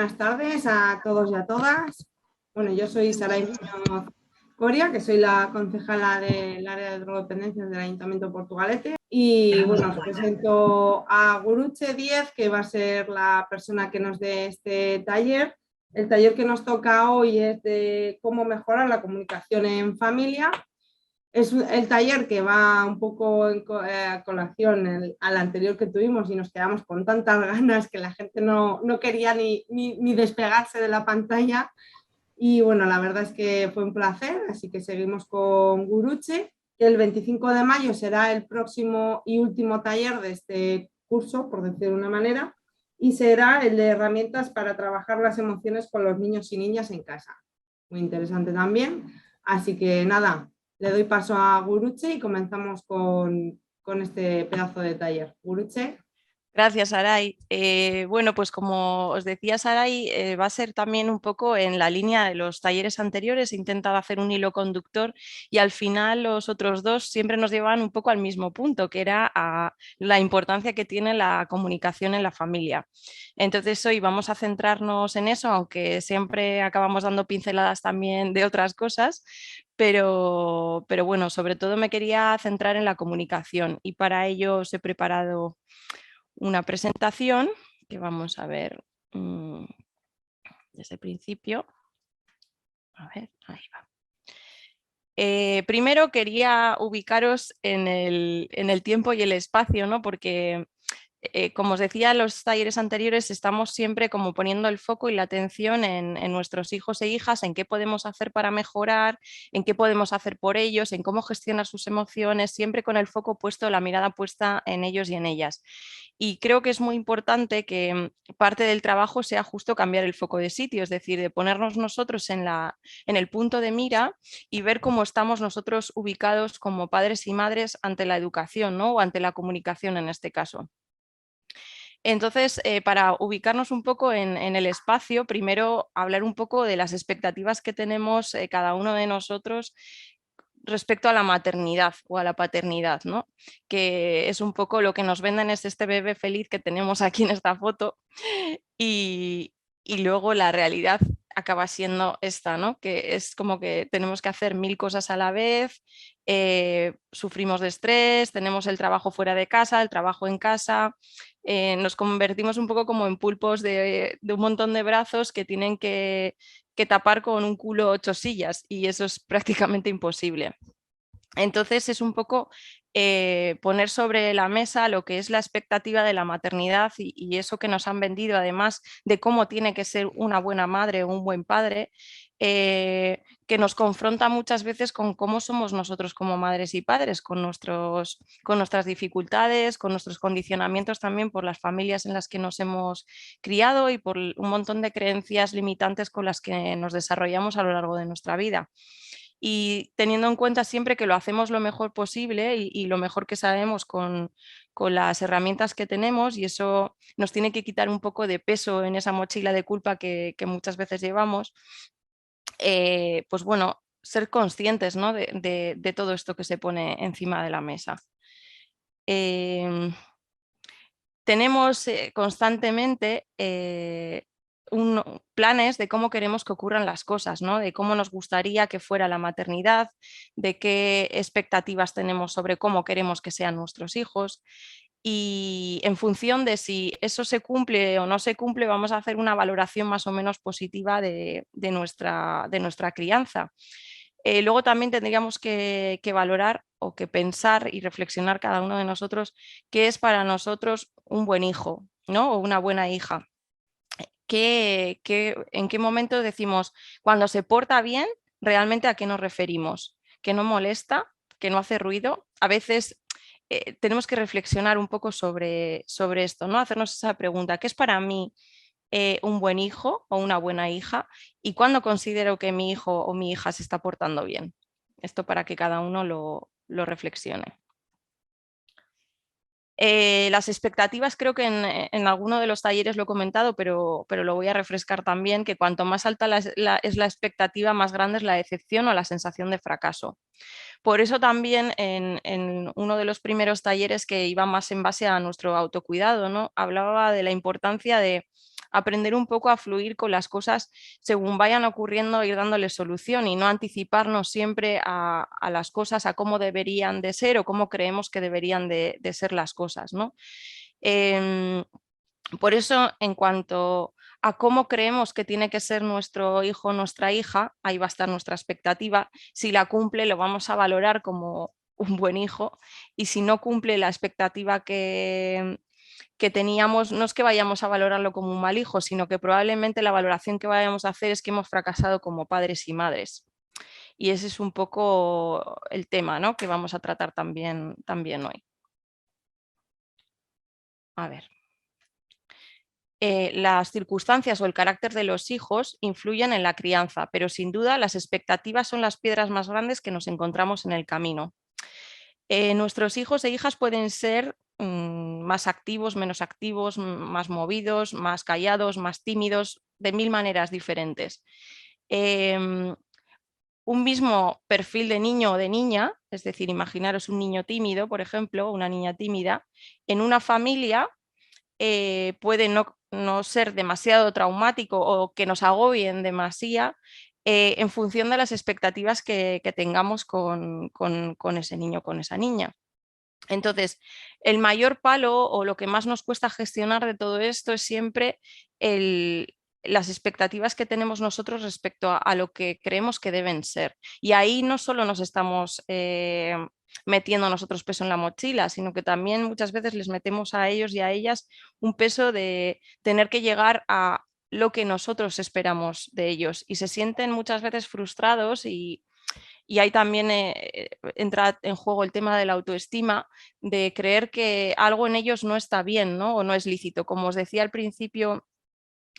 buenas tardes a todos y a todas. Bueno, yo soy Saray Muñoz Coria, que soy la concejala del área de drogodependencias del Ayuntamiento de Portugalete. Y bueno, os presento a Guruche Díez, que va a ser la persona que nos dé este taller. El taller que nos toca hoy es de cómo mejorar la comunicación en familia. Es el taller que va un poco en colación al anterior que tuvimos y nos quedamos con tantas ganas que la gente no quería ni despegarse de la pantalla. Y bueno, la verdad es que fue un placer, así que seguimos con Guruche, que el 25 de mayo será el próximo y último taller de este curso, por decir de una manera, y será el de herramientas para trabajar las emociones con los niños y niñas en casa. Muy interesante también. Así que nada, le doy paso a Guruche y comenzamos con este pedazo de taller. Guruche. Gracias, Saray. Bueno, pues como os decía Saray, va a ser también un poco en la línea de los talleres anteriores. He intentado hacer un hilo conductor y al final los otros dos siempre nos llevaban un poco al mismo punto, que era a la importancia que tiene la comunicación en la familia. Entonces hoy vamos a centrarnos en eso, aunque siempre acabamos dando pinceladas también de otras cosas. Pero bueno, sobre todo me quería centrar en la comunicación y para ello os he preparado una presentación que vamos a ver desde el principio. A ver, ahí va. Primero quería ubicaros en el tiempo y el espacio, ¿no? Porque como os decía en los talleres anteriores, estamos siempre como poniendo el foco y la atención en nuestros hijos e hijas, en qué podemos hacer para mejorar, en qué podemos hacer por ellos, en cómo gestionar sus emociones, siempre con el foco puesto, la mirada puesta en ellos y en ellas. Y creo que es muy importante que parte del trabajo sea justo cambiar el foco de sitio, es decir, de ponernos nosotros en el punto de mira y ver cómo estamos nosotros ubicados como padres y madres ante la educación, ¿no? O ante la comunicación en este caso. Entonces, para ubicarnos un poco en el espacio, primero hablar un poco de las expectativas que tenemos cada uno de nosotros respecto a la maternidad o a la paternidad, ¿no? Que es un poco lo que nos venden, es este bebé feliz que tenemos aquí en esta foto y luego la realidad acaba siendo esta, ¿no? Que es como que tenemos que hacer 1000 cosas a la vez, sufrimos de estrés, tenemos el trabajo fuera de casa, el trabajo en casa, nos convertimos un poco como en pulpos de un montón de brazos que tienen que tapar con un culo 8 sillas y eso es prácticamente imposible. Entonces es un poco poner sobre la mesa lo que es la expectativa de la maternidad y eso que nos han vendido, además de cómo tiene que ser una buena madre o un buen padre, que nos confronta muchas veces con cómo somos nosotros como madres y padres, con nuestras dificultades, con nuestros condicionamientos también por las familias en las que nos hemos criado y por un montón de creencias limitantes con las que nos desarrollamos a lo largo de nuestra vida. Y teniendo en cuenta siempre que lo hacemos lo mejor posible y lo mejor que sabemos con las herramientas que tenemos, y eso nos tiene que quitar un poco de peso en esa mochila de culpa que muchas veces llevamos, pues bueno, ser conscientes, ¿no? de todo esto que se pone encima de la mesa. Tenemos constantemente planes de cómo queremos que ocurran las cosas, ¿no? De cómo nos gustaría que fuera la maternidad, de qué expectativas tenemos sobre cómo queremos que sean nuestros hijos. Y en función de si eso se cumple o no se cumple, vamos a hacer una valoración más o menos positiva de nuestra crianza. Luego también tendríamos que valorar o que pensar y reflexionar cada uno de nosotros qué es para nosotros un buen hijo, ¿no? O una buena hija. ¿En qué momento decimos, cuando se porta bien, realmente a qué nos referimos? ¿Que no molesta? ¿Que no hace ruido? A veces tenemos que reflexionar un poco sobre esto, ¿no? Hacernos esa pregunta, ¿qué es para mí un buen hijo o una buena hija? ¿Y cuándo considero que mi hijo o mi hija se está portando bien? Esto para que cada uno lo reflexione. Las expectativas, creo que en alguno de los talleres lo he comentado, pero lo voy a refrescar también, que cuanto más alta es la expectativa, más grande es la decepción o la sensación de fracaso. Por eso también en uno de los primeros talleres, que iba más en base a nuestro autocuidado, ¿no? Hablaba de la importancia de aprender un poco a fluir con las cosas según vayan ocurriendo, ir dándoles solución y no anticiparnos siempre a las cosas, a cómo deberían de ser o cómo creemos que deberían de ser las cosas, ¿no? Por eso, en cuanto a cómo creemos que tiene que ser nuestro hijo o nuestra hija, ahí va a estar nuestra expectativa. Si la cumple, lo vamos a valorar como un buen hijo, y si no cumple la expectativa que teníamos, no es que vayamos a valorarlo como un mal hijo, sino que probablemente la valoración que vayamos a hacer es que hemos fracasado como padres y madres. Y ese es un poco el tema, ¿no?, que vamos a tratar también hoy. A ver. Las circunstancias o el carácter de los hijos influyen en la crianza, pero sin duda las expectativas son las piedras más grandes que nos encontramos en el camino. Nuestros hijos e hijas pueden ser más activos, menos activos, más movidos, más callados, más tímidos, de mil maneras diferentes. Un mismo perfil de niño o de niña, es decir, imaginaros un niño tímido, por ejemplo, una niña tímida, en una familia puede no ser demasiado traumático o que nos agobien demasiado en función de las expectativas que tengamos con ese niño o con esa niña. Entonces, el mayor palo o lo que más nos cuesta gestionar de todo esto es siempre las expectativas que tenemos nosotros respecto a lo que creemos que deben ser. Y ahí no solo nos estamos metiendo nosotros peso en la mochila, sino que también muchas veces les metemos a ellos y a ellas un peso de tener que llegar a lo que nosotros esperamos de ellos, y se sienten muchas veces frustrados y ahí también entra en juego el tema de la autoestima, de creer que algo en ellos no está bien, ¿no?, o no es lícito. Como os decía al principio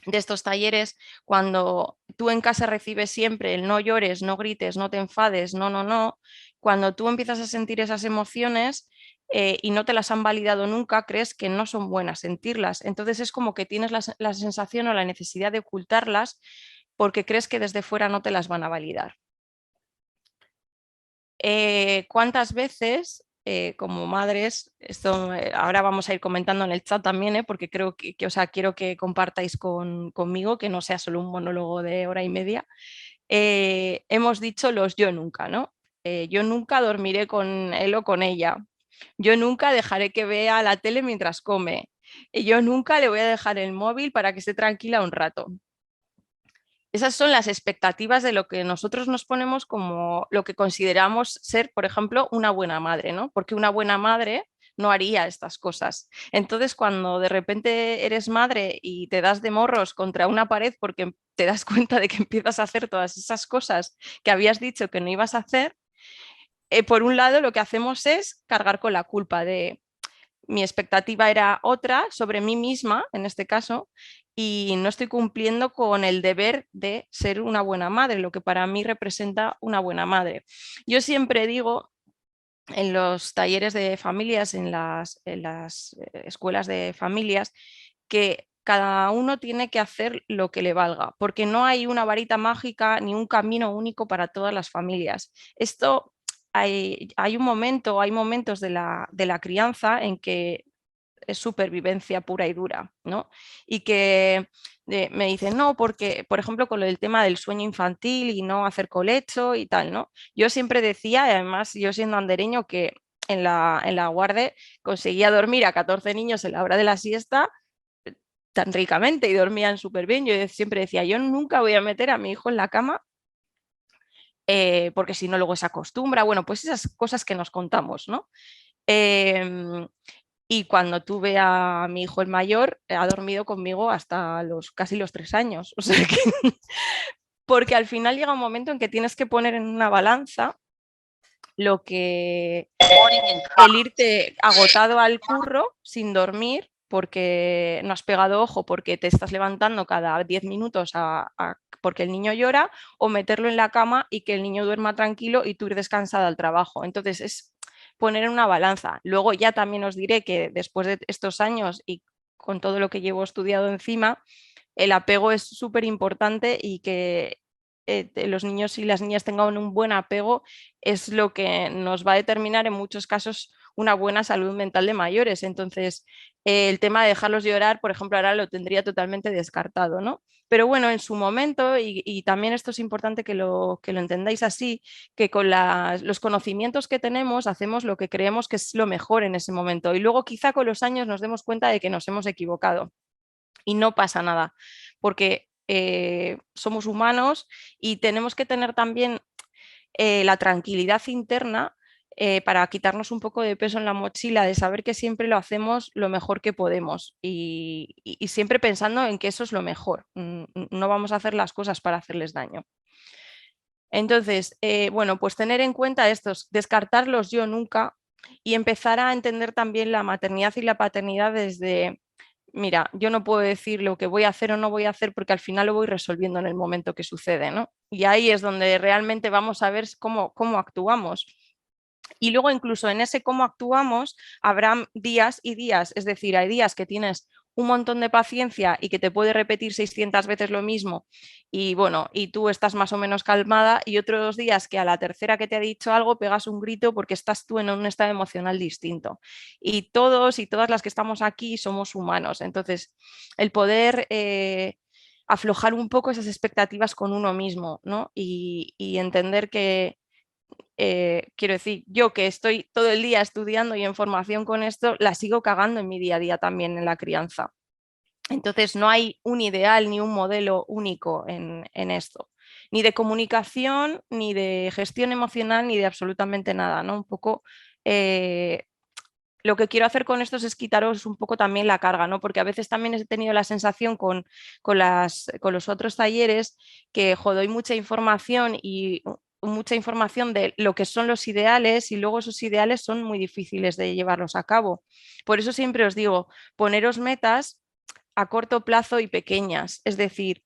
de estos talleres, cuando tú en casa recibes siempre el no llores, no grites, no te enfades, no, no, no, cuando tú empiezas a sentir esas emociones y no te las han validado nunca, crees que no son buenas sentirlas. Entonces es como que tienes la sensación o la necesidad de ocultarlas porque crees que desde fuera no te las van a validar. ¿Cuántas veces como madres, esto ahora vamos a ir comentando en el chat también, porque creo o sea, quiero que compartáis conmigo, que no sea solo un monólogo de hora y media, hemos dicho los yo nunca, ¿no? Yo nunca dormiré con él o con ella, yo nunca dejaré que vea la tele mientras come, yo nunca le voy a dejar el móvil para que esté tranquila un rato. Esas son las expectativas de lo que nosotros nos ponemos como lo que consideramos ser, por ejemplo, una buena madre, ¿no? Porque una buena madre no haría estas cosas. Entonces, cuando de repente eres madre y te das de morros contra una pared porque te das cuenta de que empiezas a hacer todas esas cosas que habías dicho que no ibas a hacer, por un lado lo que hacemos es cargar con la culpa de mi expectativa era otra sobre mí misma, en este caso, y no estoy cumpliendo con el deber de ser una buena madre, lo que para mí representa una buena madre. Yo siempre digo en los talleres de familias, en las escuelas de familias, que cada uno tiene que hacer lo que le valga, porque no hay una varita mágica ni un camino único para todas las familias. Esto hay un momento, hay momentos de la crianza en que es supervivencia pura y dura, ¿no? Y que me dicen, no, porque, por ejemplo, con el tema del sueño infantil y no hacer colecho y tal, ¿no? Yo siempre decía, y además yo siendo andereño, que en la Guarde conseguía dormir a 14 niños en la hora de la siesta tan ricamente y dormían súper bien. Yo siempre decía, yo nunca voy a meter a mi hijo en la cama porque si no luego se acostumbra. Bueno, pues esas cosas que nos contamos, ¿no? Y cuando tuve a mi hijo el mayor, ha dormido conmigo hasta casi los 3 años. O sea que, porque al final llega un momento en que tienes que poner en una balanza lo que el irte agotado al curro sin dormir porque no has pegado ojo, porque te estás levantando cada 10 minutos porque el niño llora, o meterlo en la cama y que el niño duerma tranquilo y tú ir descansada al trabajo. Entonces es poner en una balanza. Luego ya también os diré que después de estos años y con todo lo que llevo estudiado encima, el apego es súper importante, y que los niños y las niñas tengan un buen apego es lo que nos va a determinar en muchos casos una buena salud mental de mayores. Entonces, el tema de dejarlos llorar, por ejemplo, ahora lo tendría totalmente descartado, ¿no? Pero bueno, en su momento, y también esto es importante que lo entendáis así, que con los conocimientos que tenemos hacemos lo que creemos que es lo mejor en ese momento. Y luego quizá con los años nos demos cuenta de que nos hemos equivocado y no pasa nada, porque somos humanos y tenemos que tener también la tranquilidad interna para quitarnos un poco de peso en la mochila, de saber que siempre lo hacemos lo mejor que podemos y siempre pensando en que eso es lo mejor. No vamos a hacer las cosas para hacerles daño. Entonces, bueno, pues tener en cuenta estos, descartarlos yo nunca y empezar a entender también la maternidad y la paternidad desde, mira, yo no puedo decir lo que voy a hacer o no voy a hacer porque al final lo voy resolviendo en el momento que sucede, ¿no? Y ahí es donde realmente vamos a ver cómo actuamos. Y luego incluso en ese cómo actuamos habrá días y días, es decir, hay días que tienes un montón de paciencia y que te puede repetir 600 veces lo mismo y bueno, y tú estás más o menos calmada y otros días que a la tercera que te ha dicho algo pegas un grito porque estás tú en un estado emocional distinto. Y todos y todas las que estamos aquí somos humanos, entonces el poder aflojar un poco esas expectativas con uno mismo, ¿no? Y entender que quiero decir, yo que estoy todo el día estudiando y en formación con esto, la sigo cagando en mi día a día también en la crianza. Entonces no hay un ideal ni un modelo único en esto, ni de comunicación, ni de gestión emocional, ni de absolutamente nada, ¿no? Un poco lo que quiero hacer con estos es quitaros un poco también la carga, ¿no? Porque a veces también he tenido la sensación con los otros talleres que doy mucha información y mucha información de lo que son los ideales y luego esos ideales son muy difíciles de llevarlos a cabo. Por eso siempre os digo, poneros metas a corto plazo y pequeñas, es decir,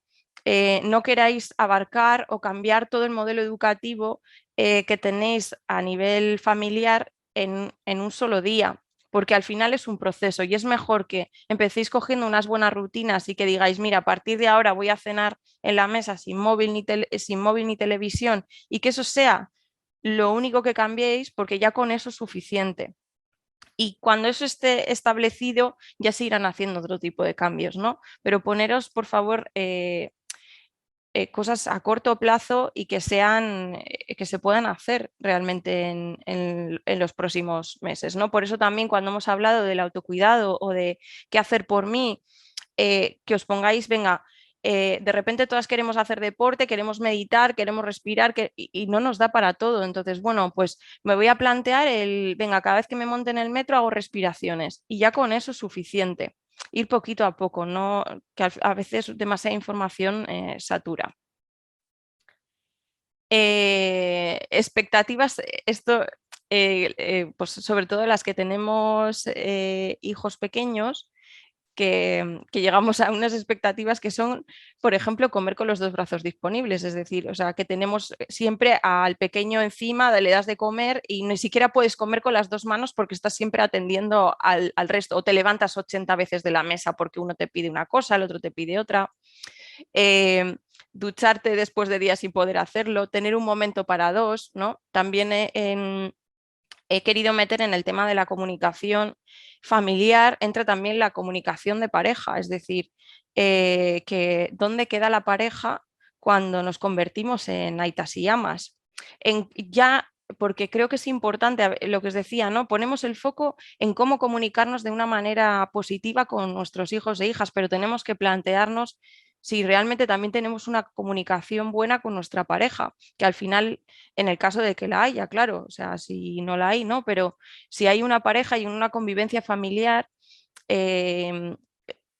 no queráis abarcar o cambiar todo el modelo educativo que tenéis a nivel familiar en un solo día, porque al final es un proceso y es mejor que empecéis cogiendo unas buenas rutinas y que digáis, mira, a partir de ahora voy a cenar en la mesa sin móvil ni televisión y que eso sea lo único que cambiéis, porque ya con eso es suficiente. Y cuando eso esté establecido, ya se irán haciendo otro tipo de cambios, ¿no? Pero poneros, por favor, cosas a corto plazo y que sean, que se puedan hacer realmente en los próximos meses, ¿no? Por eso también cuando hemos hablado del autocuidado o de qué hacer por mí, que os pongáis, venga, de repente todas queremos hacer deporte, queremos meditar, queremos respirar y no nos da para todo. Entonces, bueno, pues me voy a plantear venga, cada vez que me monte en el metro hago respiraciones y ya con eso es suficiente. Ir poquito a poco, no, que a veces demasiada información satura. Expectativas, esto, pues sobre todo las que tenemos hijos pequeños, que llegamos a unas expectativas que son, por ejemplo, comer con los dos brazos disponibles, es decir, o sea, que tenemos siempre al pequeño encima, le das de comer y ni siquiera puedes comer con las dos manos porque estás siempre atendiendo al resto o te levantas 80 veces de la mesa porque uno te pide una cosa, el otro te pide otra. Ducharte después de días sin poder hacerlo, tener un momento para dos, ¿no? También he querido meter en el tema de la comunicación familiar, entra también la comunicación de pareja, es decir, que dónde queda la pareja cuando nos convertimos en aitas y amas. Ya, porque creo que es importante lo que os decía, ¿no? Ponemos el foco en cómo comunicarnos de una manera positiva con nuestros hijos e hijas, pero tenemos que plantearnos si realmente también tenemos una comunicación buena con nuestra pareja, que al final, en el caso de que la haya, claro, o sea, si no la hay, no, pero si hay una pareja y una convivencia familiar, eh,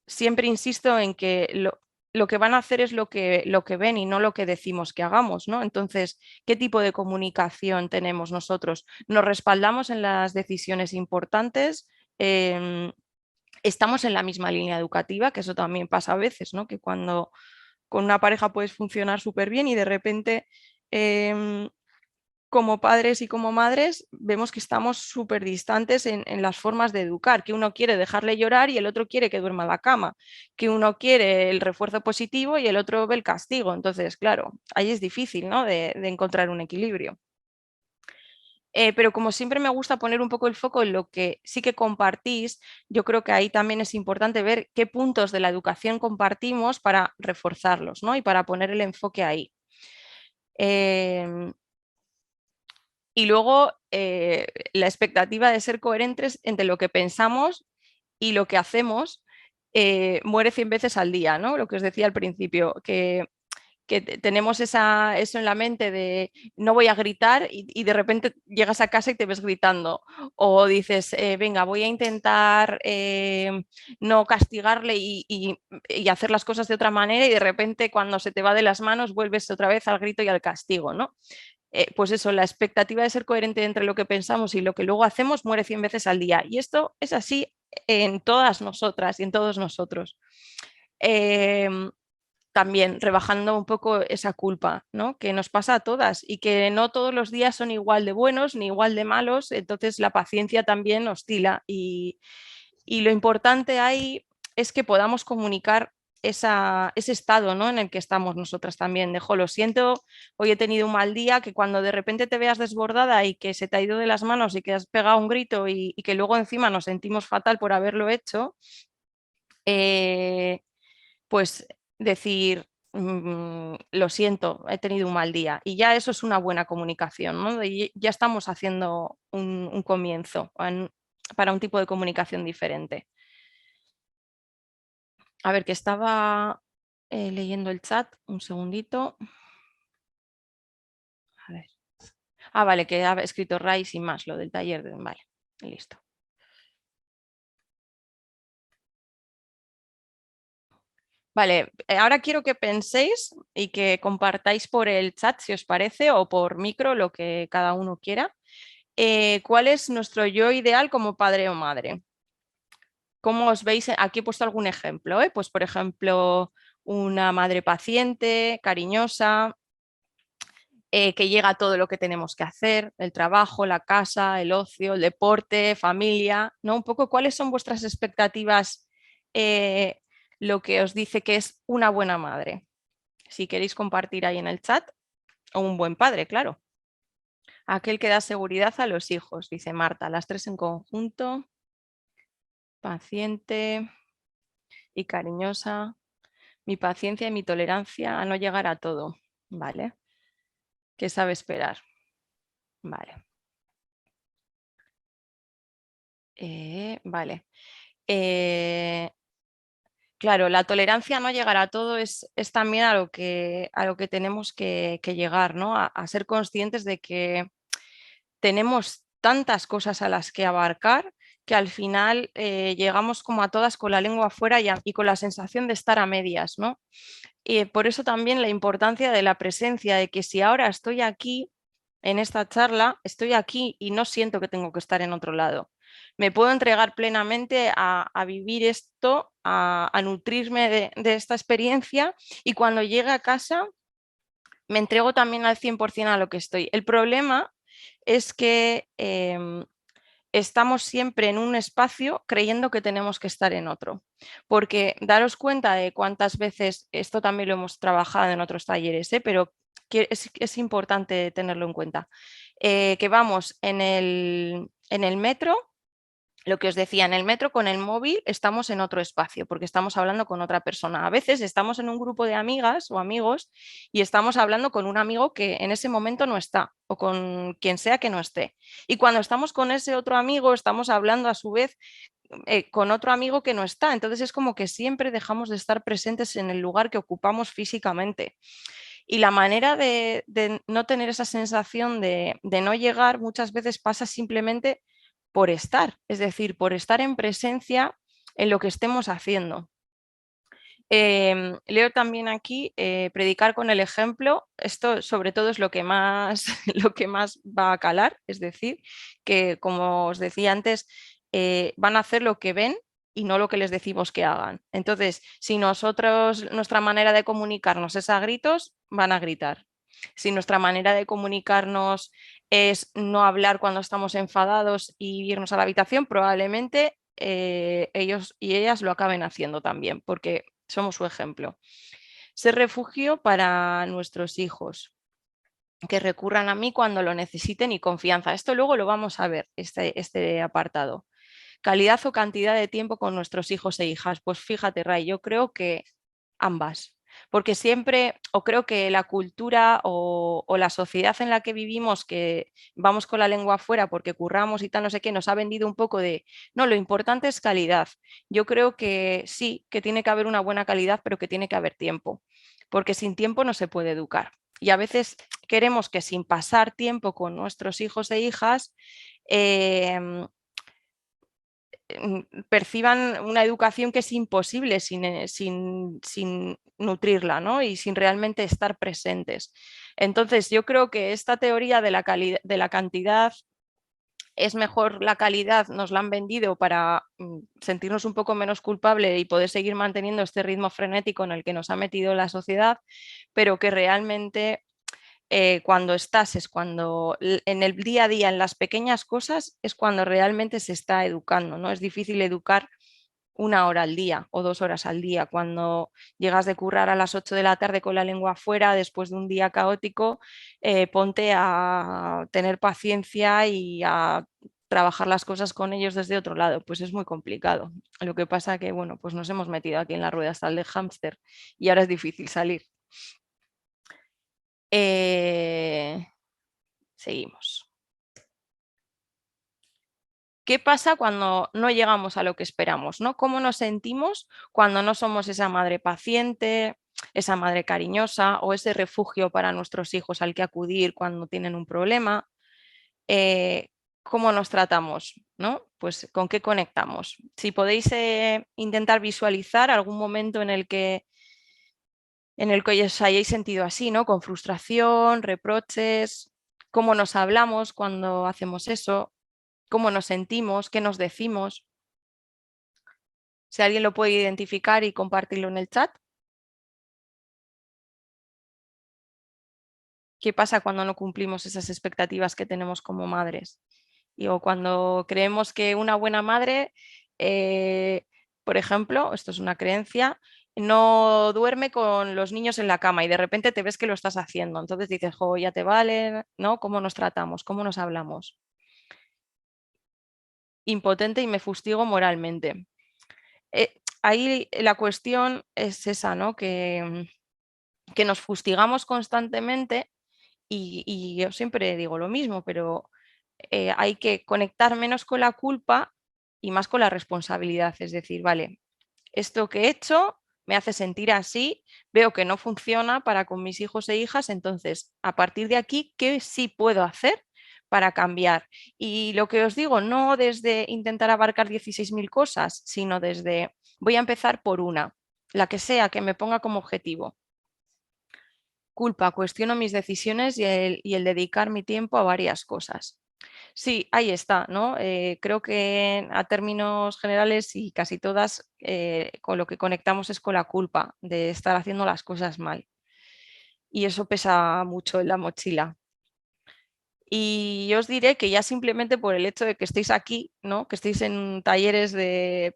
siempre insisto en que lo que van a hacer es lo que ven y no lo que decimos que hagamos, ¿no? Entonces, ¿qué tipo de comunicación tenemos nosotros? ¿Nos respaldamos en las decisiones importantes? ¿Estamos en la misma línea educativa? Que eso también pasa a veces, ¿no? Que cuando con una pareja puedes funcionar súper bien y de repente como padres y como madres vemos que estamos súper distantes en las formas de educar, que uno quiere dejarle llorar y el otro quiere que duerma en la cama, que uno quiere el refuerzo positivo y el otro ve el castigo. Entonces, claro, ahí es difícil, ¿no? de encontrar un equilibrio. Pero como siempre me gusta poner un poco el foco en lo que sí que compartís, yo creo que ahí también es importante ver qué puntos de la educación compartimos para reforzarlos, ¿no? Y para poner el enfoque ahí. Y luego la expectativa de ser coherentes entre lo que pensamos y lo que hacemos muere 100 veces al día, ¿no? Lo que os decía al principio, que tenemos eso en la mente de no voy a gritar y de repente llegas a casa y te ves gritando. O dices, venga, voy a intentar no castigarle y hacer las cosas de otra manera y de repente cuando se te va de las manos vuelves otra vez al grito y al castigo, ¿no? Pues eso, la expectativa de ser coherente entre lo que pensamos y lo que luego hacemos muere 100 veces al día. Y esto es así en todas nosotras y en todos nosotros. Eh, También rebajando un poco esa culpa, ¿no? Que nos pasa a todas y que no todos los días son igual de buenos ni igual de malos, entonces la paciencia también oscila y lo importante ahí es que podamos comunicar ese estado, ¿no? En el que estamos nosotras también. Dejo, lo siento, hoy he tenido un mal día, que cuando de repente te veas desbordada y que se te ha ido de las manos y que has pegado un grito y que luego encima nos sentimos fatal por haberlo hecho, eh, pues decir, lo siento, he tenido un mal día. Y ya eso es una buena comunicación, ¿no? Y ya estamos haciendo un comienzo para un tipo de comunicación diferente. A ver, que estaba leyendo el chat, un segundito. A ver. Ah, vale, que ha escrito Ray sin más, lo del taller. Vale, listo. Vale, ahora quiero que penséis y que compartáis por el chat, si os parece, o por micro, lo que cada uno quiera. ¿Cuál es nuestro yo ideal como padre o madre? ¿Cómo os veis? Aquí he puesto algún ejemplo, ¿eh? Pues por ejemplo, una madre paciente, cariñosa, que llega a todo lo que tenemos que hacer, el trabajo, la casa, el ocio, el deporte, familia, ¿no? Un poco cuáles son vuestras expectativas, eh, lo que os dice que es una buena madre. Si queréis compartir ahí en el chat, o un buen padre, claro. Aquel que da seguridad a los hijos, dice Marta, las tres en conjunto, paciente y cariñosa, mi paciencia y mi tolerancia a no llegar a todo, ¿vale? ¿Qué sabe esperar? Vale. Vale. Claro, la tolerancia a no llegar a todo es también a lo que tenemos que llegar, ¿no? A ser conscientes de que tenemos tantas cosas a las que abarcar que al final llegamos como a todas con la lengua afuera y con la sensación de estar a medias, ¿no? Y por eso también la importancia de la presencia, de que si ahora estoy aquí en esta charla, estoy aquí y no siento que tengo que estar en otro lado. Me puedo entregar plenamente a vivir esto, a nutrirme de esta experiencia y cuando llegue a casa me entrego también al 100% a lo que estoy. El problema es que estamos siempre en un espacio creyendo que tenemos que estar en otro. Porque daros cuenta de cuántas veces, esto también lo hemos trabajado en otros talleres, pero es importante tenerlo en cuenta, que vamos en el metro. Lo que os decía, en el metro con el móvil estamos en otro espacio porque estamos hablando con otra persona. A veces estamos en un grupo de amigas o amigos y estamos hablando con un amigo que en ese momento no está o con quien sea que no esté. Y cuando estamos con ese otro amigo estamos hablando a su vez con otro amigo que no está. Entonces es como que siempre dejamos de estar presentes en el lugar que ocupamos físicamente. Y la manera de no tener esa sensación de no llegar muchas veces pasa simplemente por estar, es decir, por estar en presencia en lo que estemos haciendo. Leo también aquí, predicar con el ejemplo, esto sobre todo es lo que más, lo que más va a calar, es decir, que como os decía antes, van a hacer lo que ven y no lo que les decimos que hagan. Entonces, si nosotros, nuestra manera de comunicarnos es a gritos, van a gritar. Si nuestra manera de comunicarnos es no hablar cuando estamos enfadados y irnos a la habitación, probablemente ellos y ellas lo acaben haciendo también, porque somos su ejemplo. Ser refugio para nuestros hijos. que recurran a mí cuando lo necesiten y confianza. Esto luego lo vamos a ver, este apartado. Calidad o cantidad de tiempo con nuestros hijos e hijas. Pues fíjate, Ray, yo creo que ambas. Porque siempre, o creo que la cultura o la sociedad en la que vivimos, que vamos con la lengua afuera porque curramos y tal, no sé qué, nos ha vendido un poco de, no, lo importante es calidad. Yo creo que sí, que tiene que haber una buena calidad, pero que tiene que haber tiempo, porque sin tiempo no se puede educar. Y a veces queremos que sin pasar tiempo con nuestros hijos e hijas, perciban una educación que es imposible sin nutrirla, ¿no? Y sin realmente estar presentes. Entonces, yo creo que esta teoría de de la cantidad es mejor la calidad, nos la han vendido para sentirnos un poco menos culpables y poder seguir manteniendo este ritmo frenético en el que nos ha metido la sociedad, pero que realmente cuando estás, es cuando en el día a día, en las pequeñas cosas, es cuando realmente se está educando, ¿no? Es difícil educar 1 hora al día o 2 horas al día. Cuando llegas de currar a las 8 de la tarde con la lengua afuera, después de un día caótico, ponte a tener paciencia y a trabajar las cosas con ellos desde otro lado. Pues es muy complicado. Lo que pasa que, bueno, pues nos hemos metido aquí en la rueda hasta el de hámster y ahora es difícil salir. Seguimos. ¿Qué pasa cuando no llegamos a lo que esperamos, ¿no? ¿Cómo nos sentimos cuando no somos esa madre paciente, esa madre cariñosa o ese refugio para nuestros hijos al que acudir cuando tienen un problema? ¿Cómo nos tratamos, ¿no? Pues con qué conectamos. Si podéis intentar visualizar algún momento en el que os hayáis sentido así, ¿no? Con frustración, reproches, cómo nos hablamos cuando hacemos eso, cómo nos sentimos, qué nos decimos. Si alguien lo puede identificar y compartirlo en el chat. ¿Qué pasa cuando no cumplimos esas expectativas que tenemos como madres? O cuando creemos que una buena madre, por ejemplo, esto es una creencia, no duerme con los niños en la cama y de repente te ves que lo estás haciendo. Entonces dices, jo, ya te vale, ¿no? ¿Cómo nos tratamos? ¿Cómo nos hablamos? Impotente y me fustigo moralmente. Ahí la cuestión es esa, ¿no? Que nos fustigamos constantemente y yo siempre digo lo mismo, pero hay que conectar menos con la culpa y más con la responsabilidad. Es decir, vale, esto que he hecho me hace sentir así, veo que no funciona para con mis hijos e hijas, entonces a partir de aquí, ¿qué sí puedo hacer para cambiar? Y lo que os digo, no desde intentar abarcar 16.000 cosas, sino desde voy a empezar por una, la que sea, que me ponga como objetivo. Culpa, cuestiono mis decisiones y el dedicar mi tiempo a varias cosas. Sí, ahí está, ¿no? Creo que a términos generales y casi todas con lo que conectamos es con la culpa de estar haciendo las cosas mal. Y eso pesa mucho en la mochila. Y yo os diré que ya simplemente por el hecho de que estéis aquí, ¿no? Que estéis en talleres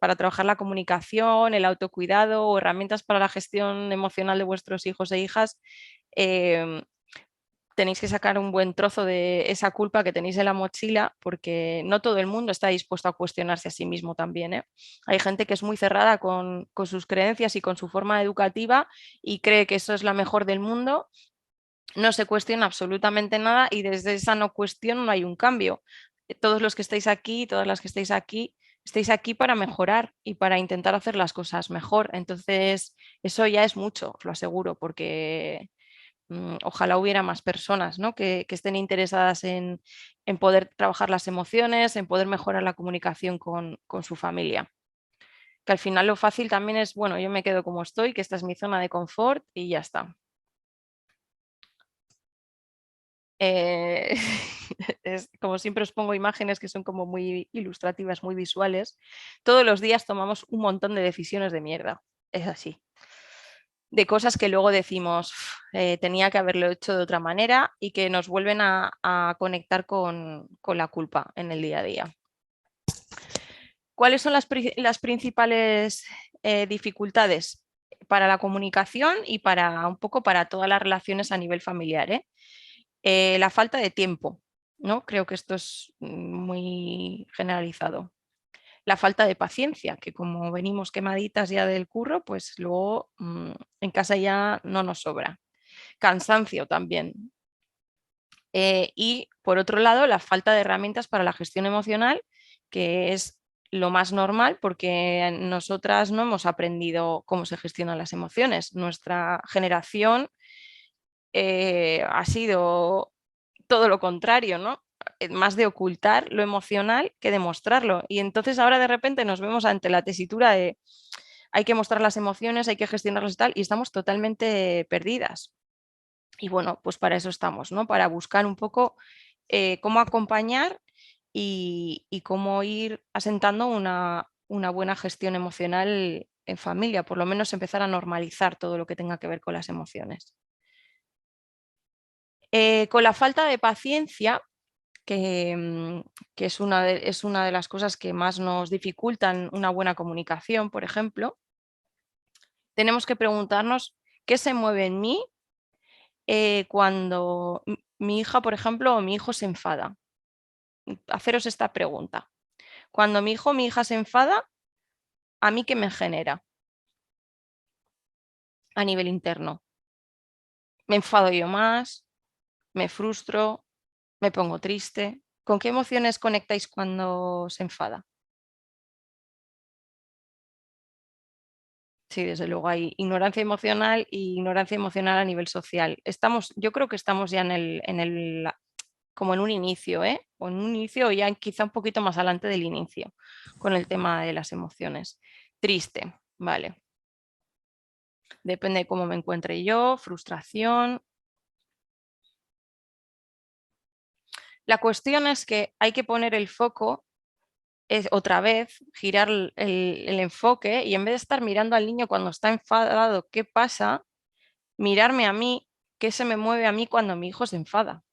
para trabajar la comunicación, el autocuidado o herramientas para la gestión emocional de vuestros hijos e hijas, eh, tenéis que sacar un buen trozo de esa culpa que tenéis en la mochila, porque no todo el mundo está dispuesto a cuestionarse a sí mismo también, ¿eh? Hay gente que es muy cerrada con sus creencias y con su forma educativa y cree que eso es la mejor del mundo, no se cuestiona absolutamente nada y desde esa no cuestión no hay un cambio. Todos los que estáis aquí, todas las que estáis aquí para mejorar y para intentar hacer las cosas mejor. Entonces, eso ya es mucho, os lo aseguro, porque ojalá hubiera más personas, ¿no? que estén interesadas en poder trabajar las emociones, en poder mejorar la comunicación con su familia. Que al final lo fácil también es, bueno, yo me quedo como estoy, que esta es mi zona de confort y ya está. Eh, como siempre os pongo imágenes que son como muy ilustrativas, muy visuales. Todos los días tomamos un montón de decisiones de mierda. Es así. De cosas que luego decimos, tenía que haberlo hecho de otra manera y que nos vuelven a conectar con la culpa en el día a día. ¿Cuáles son las principales dificultades para la comunicación y para un poco para todas las relaciones a nivel familiar? La falta de tiempo, ¿no? Creo que esto es muy generalizado. La falta de paciencia, que como venimos quemaditas ya del curro, pues luego en casa ya no nos sobra. Cansancio también. Y por otro lado, la falta de herramientas para la gestión emocional, que es lo más normal porque nosotras no hemos aprendido cómo se gestionan las emociones. Nuestra generación ha sido todo lo contrario, ¿no? Más de ocultar lo emocional que de mostrarlo. Y entonces ahora de repente nos vemos ante la tesitura de hay que mostrar las emociones, hay que gestionarlas y tal, y estamos totalmente perdidas. Y bueno, pues para eso estamos, ¿no? Para buscar un poco cómo acompañar y cómo ir asentando una buena gestión emocional en familia, por lo menos empezar a normalizar todo lo que tenga que ver con las emociones. Con la falta de paciencia, que es una de las cosas que más nos dificultan una buena comunicación, por ejemplo, tenemos que preguntarnos qué se mueve en mí cuando mi hija, por ejemplo, o mi hijo se enfada. Haceros esta pregunta. Cuando mi hijo o mi hija se enfada, ¿a mí qué me genera a nivel interno? ¿Me enfado yo más? ¿Me frustro? ¿Me pongo triste? ¿Con qué emociones conectáis cuando se enfada? Sí, desde luego hay ignorancia emocional y ignorancia emocional a nivel social. Yo creo que estamos ya como en un inicio, ¿eh? O en un inicio o ya quizá un poquito más adelante del inicio con el tema de las emociones. Triste, vale. Depende de cómo me encuentre yo, frustración. La cuestión es que hay que poner el foco, es otra vez, girar el enfoque y en vez de estar mirando al niño cuando está enfadado, ¿qué pasa? Mirarme a mí, qué se me mueve a mí cuando mi hijo se enfada.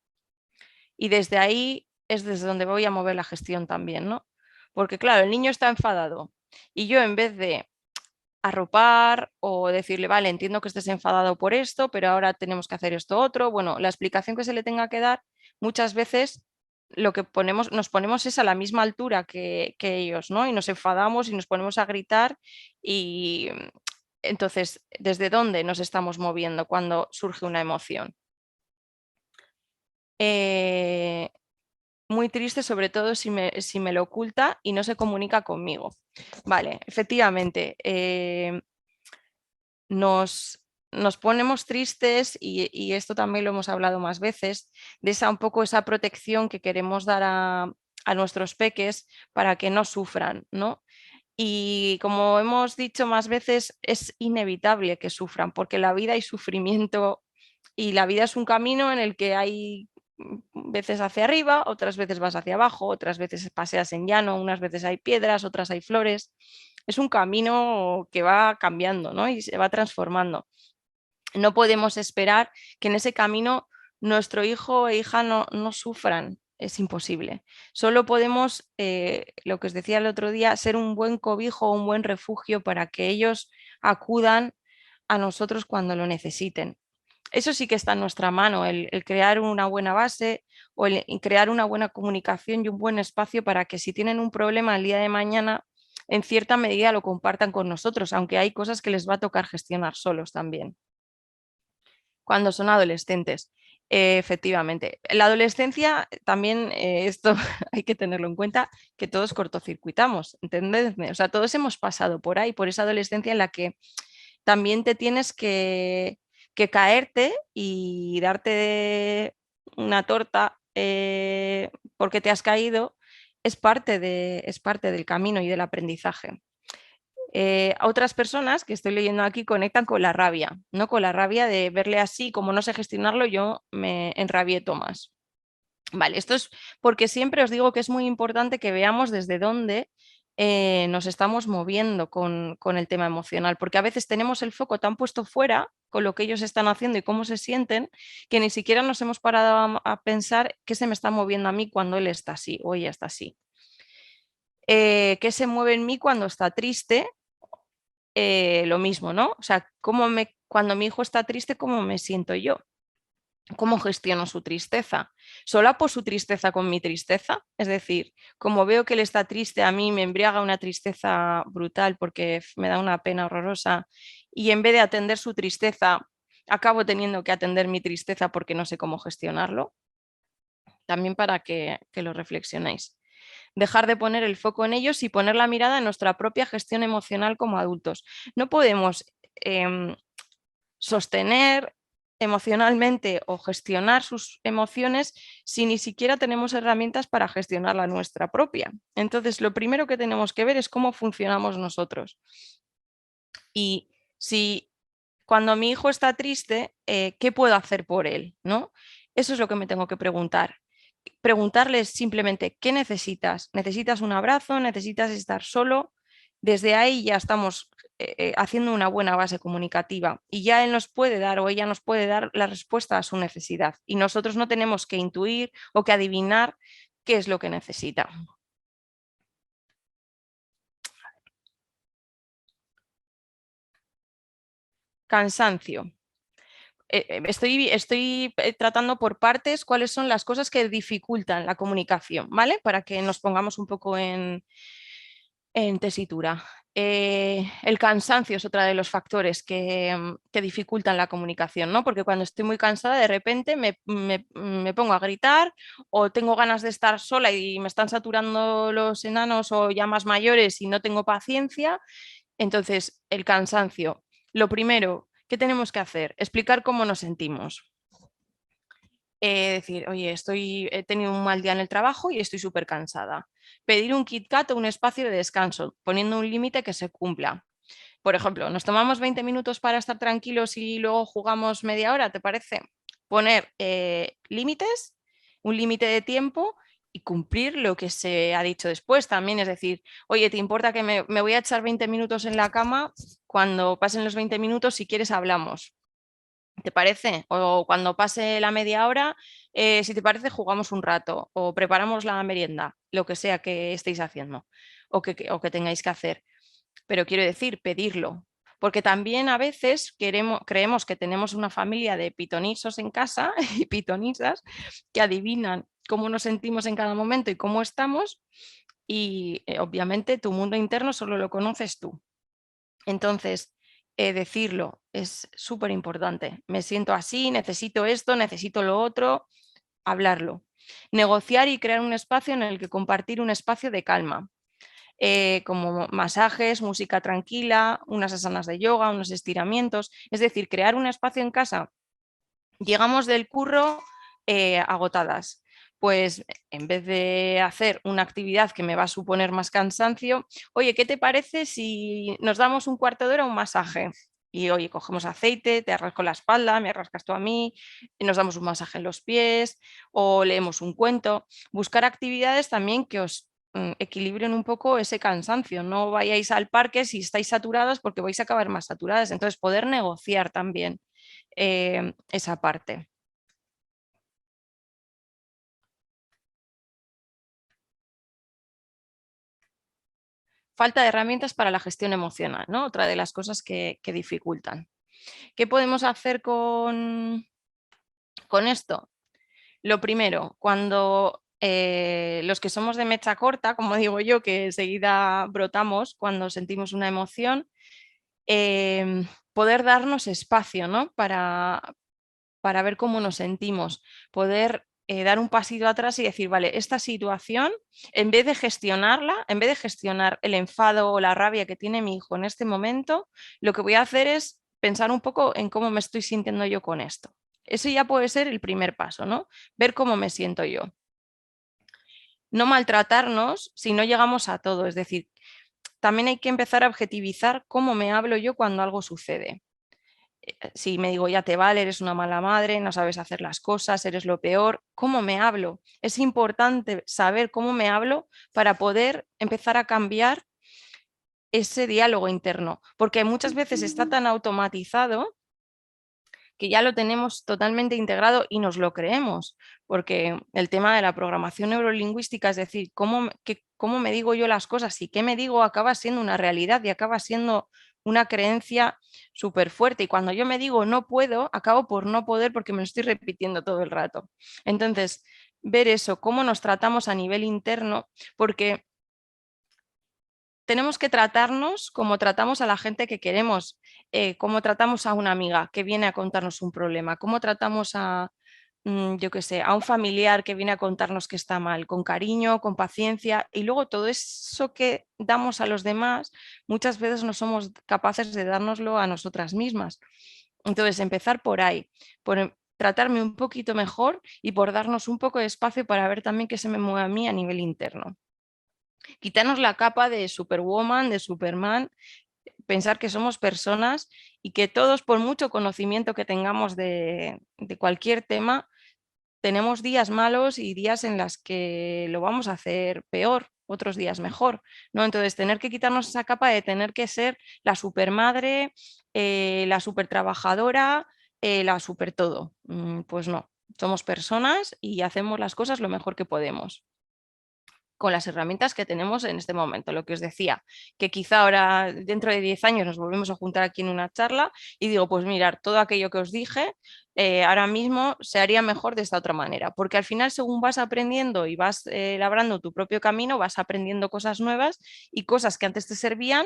Y desde ahí es desde donde voy a mover la gestión también, ¿no? Porque claro, el niño está enfadado y yo en vez de arropar o decirle, vale, entiendo que estés enfadado por esto, pero ahora tenemos que hacer esto otro. Bueno, la explicación que se le tenga que dar, muchas veces lo que nos ponemos es a la misma altura que ellos, ¿no? Y nos enfadamos y nos ponemos a gritar y entonces, ¿desde dónde nos estamos moviendo cuando surge una emoción? Eh, Muy triste, sobre todo si me lo oculta y no se comunica conmigo. Vale, efectivamente, nos ponemos tristes y esto también lo hemos hablado más veces, de un poco esa protección que queremos dar a nuestros peques para que no sufran, ¿no? Y como hemos dicho más veces, es inevitable que sufran, porque la vida hay sufrimiento y la vida es un camino en el que hay veces hacia arriba, otras veces vas hacia abajo, otras veces paseas en llano, unas veces hay piedras, otras hay flores. Es un camino que va cambiando, ¿no? Y se va transformando. No podemos esperar que en ese camino nuestro hijo e hija no sufran. Es imposible. Solo podemos, lo que os decía el otro día, ser un buen cobijo, un buen refugio para que ellos acudan a nosotros cuando lo necesiten. Eso sí que está en nuestra mano, el crear una buena base o el crear una buena comunicación y un buen espacio para que si tienen un problema el día de mañana, en cierta medida lo compartan con nosotros, aunque hay cosas que les va a tocar gestionar solos también cuando son adolescentes. Efectivamente. La adolescencia también, esto hay que tenerlo en cuenta, que todos cortocircuitamos, ¿entendedme? O sea, todos hemos pasado por ahí, por esa adolescencia en la que también te tienes que caerte y darte una torta porque te has caído, es parte del camino y del aprendizaje. A otras personas que estoy leyendo aquí conectan con la rabia, ¿no? Con la rabia de verle así, como no sé gestionarlo, yo me enrabieto más. Vale, esto es porque siempre os digo que es muy importante que veamos desde dónde nos estamos moviendo con el tema emocional, porque a veces tenemos el foco tan puesto fuera con lo que ellos están haciendo y cómo se sienten, que ni siquiera nos hemos parado a pensar qué se me está moviendo a mí cuando él está así o ella está así. ¿Qué se mueve en mí cuando está triste? Lo mismo, ¿no? O sea, cuando mi hijo está triste, ¿cómo me siento yo? ¿Cómo gestiono su tristeza? ¿Solapo su tristeza con mi tristeza? Es decir, como veo que él está triste, a mí me embriaga una tristeza brutal porque me da una pena horrorosa y en vez de atender su tristeza, acabo teniendo que atender mi tristeza porque no sé cómo gestionarlo. También para que lo reflexionéis. Dejar de poner el foco en ellos y poner la mirada en nuestra propia gestión emocional como adultos. No podemos sostener emocionalmente o gestionar sus emociones si ni siquiera tenemos herramientas para gestionar la nuestra propia. Entonces, lo primero que tenemos que ver es cómo funcionamos nosotros. Y si cuando mi hijo está triste, ¿qué puedo hacer por él? ¿No? Eso es lo que me tengo que preguntar. Preguntarles simplemente, ¿qué necesitas? ¿Necesitas un abrazo? ¿Necesitas estar solo? Desde ahí ya estamos haciendo una buena base comunicativa y ya él nos puede dar o ella nos puede dar la respuesta a su necesidad y nosotros no tenemos que intuir o que adivinar qué es lo que necesita. Cansancio. Estoy tratando por partes cuáles son las cosas que dificultan la comunicación, ¿vale? Para que nos pongamos un poco en tesitura. El cansancio es otro de los factores que dificultan la comunicación, ¿no? Porque cuando estoy muy cansada, de repente me pongo a gritar o tengo ganas de estar sola y me están saturando los enanos o ya más mayores y no tengo paciencia. Entonces, el cansancio. Lo primero, ¿qué tenemos que hacer? Explicar cómo nos sentimos. Decir, oye, he tenido un mal día en el trabajo y estoy súper cansada. Pedir un KitKat o un espacio de descanso, poniendo un límite que se cumpla. Por ejemplo, nos tomamos 20 minutos para estar tranquilos y luego jugamos media hora, ¿te parece? Poner límites, un límite de tiempo y cumplir lo que se ha dicho después también. Es decir, oye, ¿te importa que me voy a echar 20 minutos en la cama? Cuando pasen los 20 minutos, si quieres, hablamos. ¿Te parece? O cuando pase la media hora, si te parece, jugamos un rato o preparamos la merienda, lo que sea que estéis haciendo o que tengáis que hacer. Pero quiero decir, pedirlo. Porque también a veces creemos que tenemos una familia de pitonisos en casa y pitonisas que adivinan cómo nos sentimos en cada momento y cómo estamos. Y obviamente tu mundo interno solo lo conoces tú. Entonces, decirlo es súper importante. Me siento así, necesito esto, necesito lo otro, hablarlo. Negociar y crear un espacio en el que compartir un espacio de calma, como masajes, música tranquila, unas asanas de yoga, unos estiramientos. Es decir, crear un espacio en casa. Llegamos del curro agotadas. Pues en vez de hacer una actividad que me va a suponer más cansancio, oye, ¿qué te parece si nos damos un cuarto de hora a un masaje? Y oye, cogemos aceite, te arrasco la espalda, me arrascas tú a mí, y nos damos un masaje en los pies o leemos un cuento. Buscar actividades también que os equilibren un poco ese cansancio. No vayáis al parque si estáis saturadas porque vais a acabar más saturadas. Entonces, poder negociar también esa parte. Falta de herramientas para la gestión emocional, ¿no? Otra de las cosas que dificultan. ¿Qué podemos hacer con esto? Lo primero, cuando los que somos de mecha corta, como digo yo, que enseguida brotamos cuando sentimos una emoción, poder darnos espacio, ¿no? Para ver cómo nos sentimos, poder dar un pasito atrás y decir, vale, esta situación, en vez de gestionarla, en vez de gestionar el enfado o la rabia que tiene mi hijo en este momento, lo que voy a hacer es pensar un poco en cómo me estoy sintiendo yo con esto. Ese ya puede ser el primer paso, ¿no? Ver cómo me siento yo. No maltratarnos si no llegamos a todo, es decir, también hay que empezar a objetivizar cómo me hablo yo cuando algo sucede. Si me digo, ya te vale, eres una mala madre, no sabes hacer las cosas, eres lo peor, ¿cómo me hablo? Es importante saber cómo me hablo para poder empezar a cambiar ese diálogo interno, porque muchas veces está tan automatizado que ya lo tenemos totalmente integrado y nos lo creemos, porque el tema de la programación neurolingüística, es decir, cómo me digo yo las cosas y qué me digo acaba siendo una realidad y acaba siendo una creencia súper fuerte. Y cuando yo me digo no puedo, acabo por no poder porque me lo estoy repitiendo todo el rato. Entonces, ver eso, cómo nos tratamos a nivel interno, porque tenemos que tratarnos como tratamos a la gente que queremos, como tratamos a una amiga que viene a contarnos un problema, cómo tratamos a, yo qué sé, a un familiar que viene a contarnos que está mal, con cariño, con paciencia, y luego todo eso que damos a los demás, muchas veces no somos capaces de dárnoslo a nosotras mismas. Entonces, empezar por ahí, por tratarme un poquito mejor y por darnos un poco de espacio para ver también qué se me mueve a mí a nivel interno. Quitarnos la capa de Superwoman, de Superman, pensar que somos personas y que todos, por mucho conocimiento que tengamos de cualquier tema, tenemos días malos y días en los que lo vamos a hacer peor, otros días mejor, ¿no? Entonces, tener que quitarnos esa capa de tener que ser la supermadre, la super trabajadora, la super todo. Pues no, somos personas y hacemos las cosas lo mejor que podemos con las herramientas que tenemos en este momento. Lo que os decía, que quizá ahora dentro de 10 años nos volvemos a juntar aquí en una charla y digo, pues mirar, todo aquello que os dije, ahora mismo se haría mejor de esta otra manera, porque al final según vas aprendiendo y vas labrando tu propio camino, vas aprendiendo cosas nuevas y cosas que antes te servían,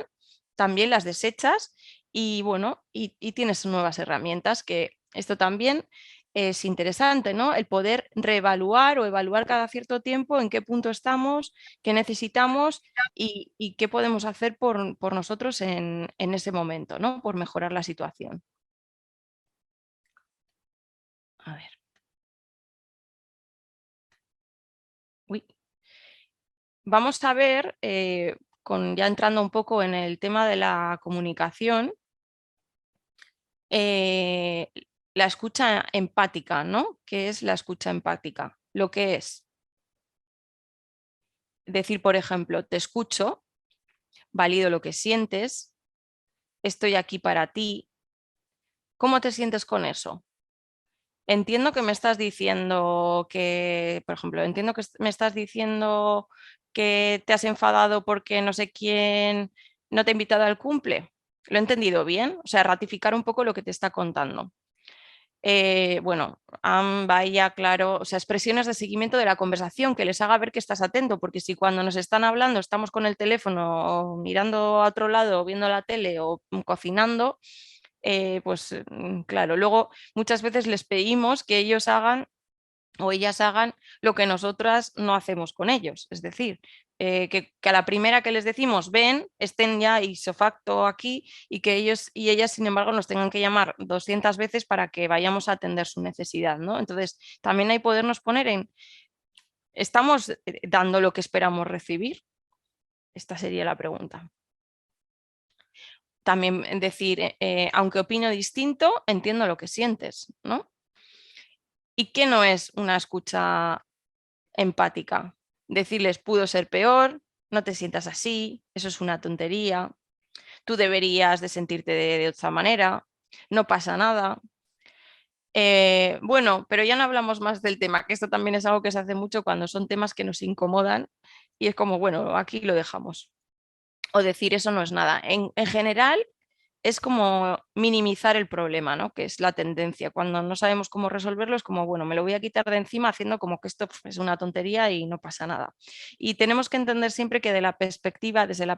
también las desechas y bueno, y tienes nuevas herramientas que esto también es interesante, ¿no? El poder reevaluar o evaluar cada cierto tiempo en qué punto estamos, qué necesitamos y qué podemos hacer por nosotros en ese momento, ¿no? Por mejorar la situación. A ver. Uy. Vamos a ver, ya entrando un poco en el tema de la comunicación, eh, la escucha empática, ¿no? ¿Qué es la escucha empática? Lo que es decir, por ejemplo, te escucho, valido lo que sientes, estoy aquí para ti. ¿Cómo te sientes con eso? Entiendo que me estás diciendo que, por ejemplo, entiendo que me estás diciendo que te has enfadado porque no sé quién no te ha invitado al cumple. ¿Lo he entendido bien? O sea, ratificar un poco lo que te está contando. Bueno, vaya, claro, o sea, expresiones de seguimiento de la conversación que les haga ver que estás atento, porque si cuando nos están hablando estamos con el teléfono o mirando a otro lado o viendo la tele o cocinando, pues claro, luego muchas veces les pedimos que ellos hagan o ellas hagan lo que nosotras no hacemos con ellos. Es decir, que a la primera que les decimos ven, estén ya isofacto aquí y que ellos y ellas, sin embargo, nos tengan que llamar 200 veces para que vayamos a atender su necesidad, ¿no? Entonces, también hay podernos poner en, ¿estamos dando lo que esperamos recibir? Esta sería la pregunta. También decir, aunque opino distinto, entiendo lo que sientes, ¿no? ¿Y qué no es una escucha empática? Decirles, pudo ser peor, no te sientas así, eso es una tontería, tú deberías de sentirte de otra manera, no pasa nada. Bueno, pero ya no hablamos más del tema, que esto también es algo que se hace mucho cuando son temas que nos incomodan y es como, bueno, aquí lo dejamos. O decir, eso no es nada. En general, es como minimizar el problema, ¿no? Que es la tendencia. Cuando no sabemos cómo resolverlo, es como, bueno, me lo voy a quitar de encima haciendo como que esto es una tontería y no pasa nada. Y tenemos que entender siempre que desde la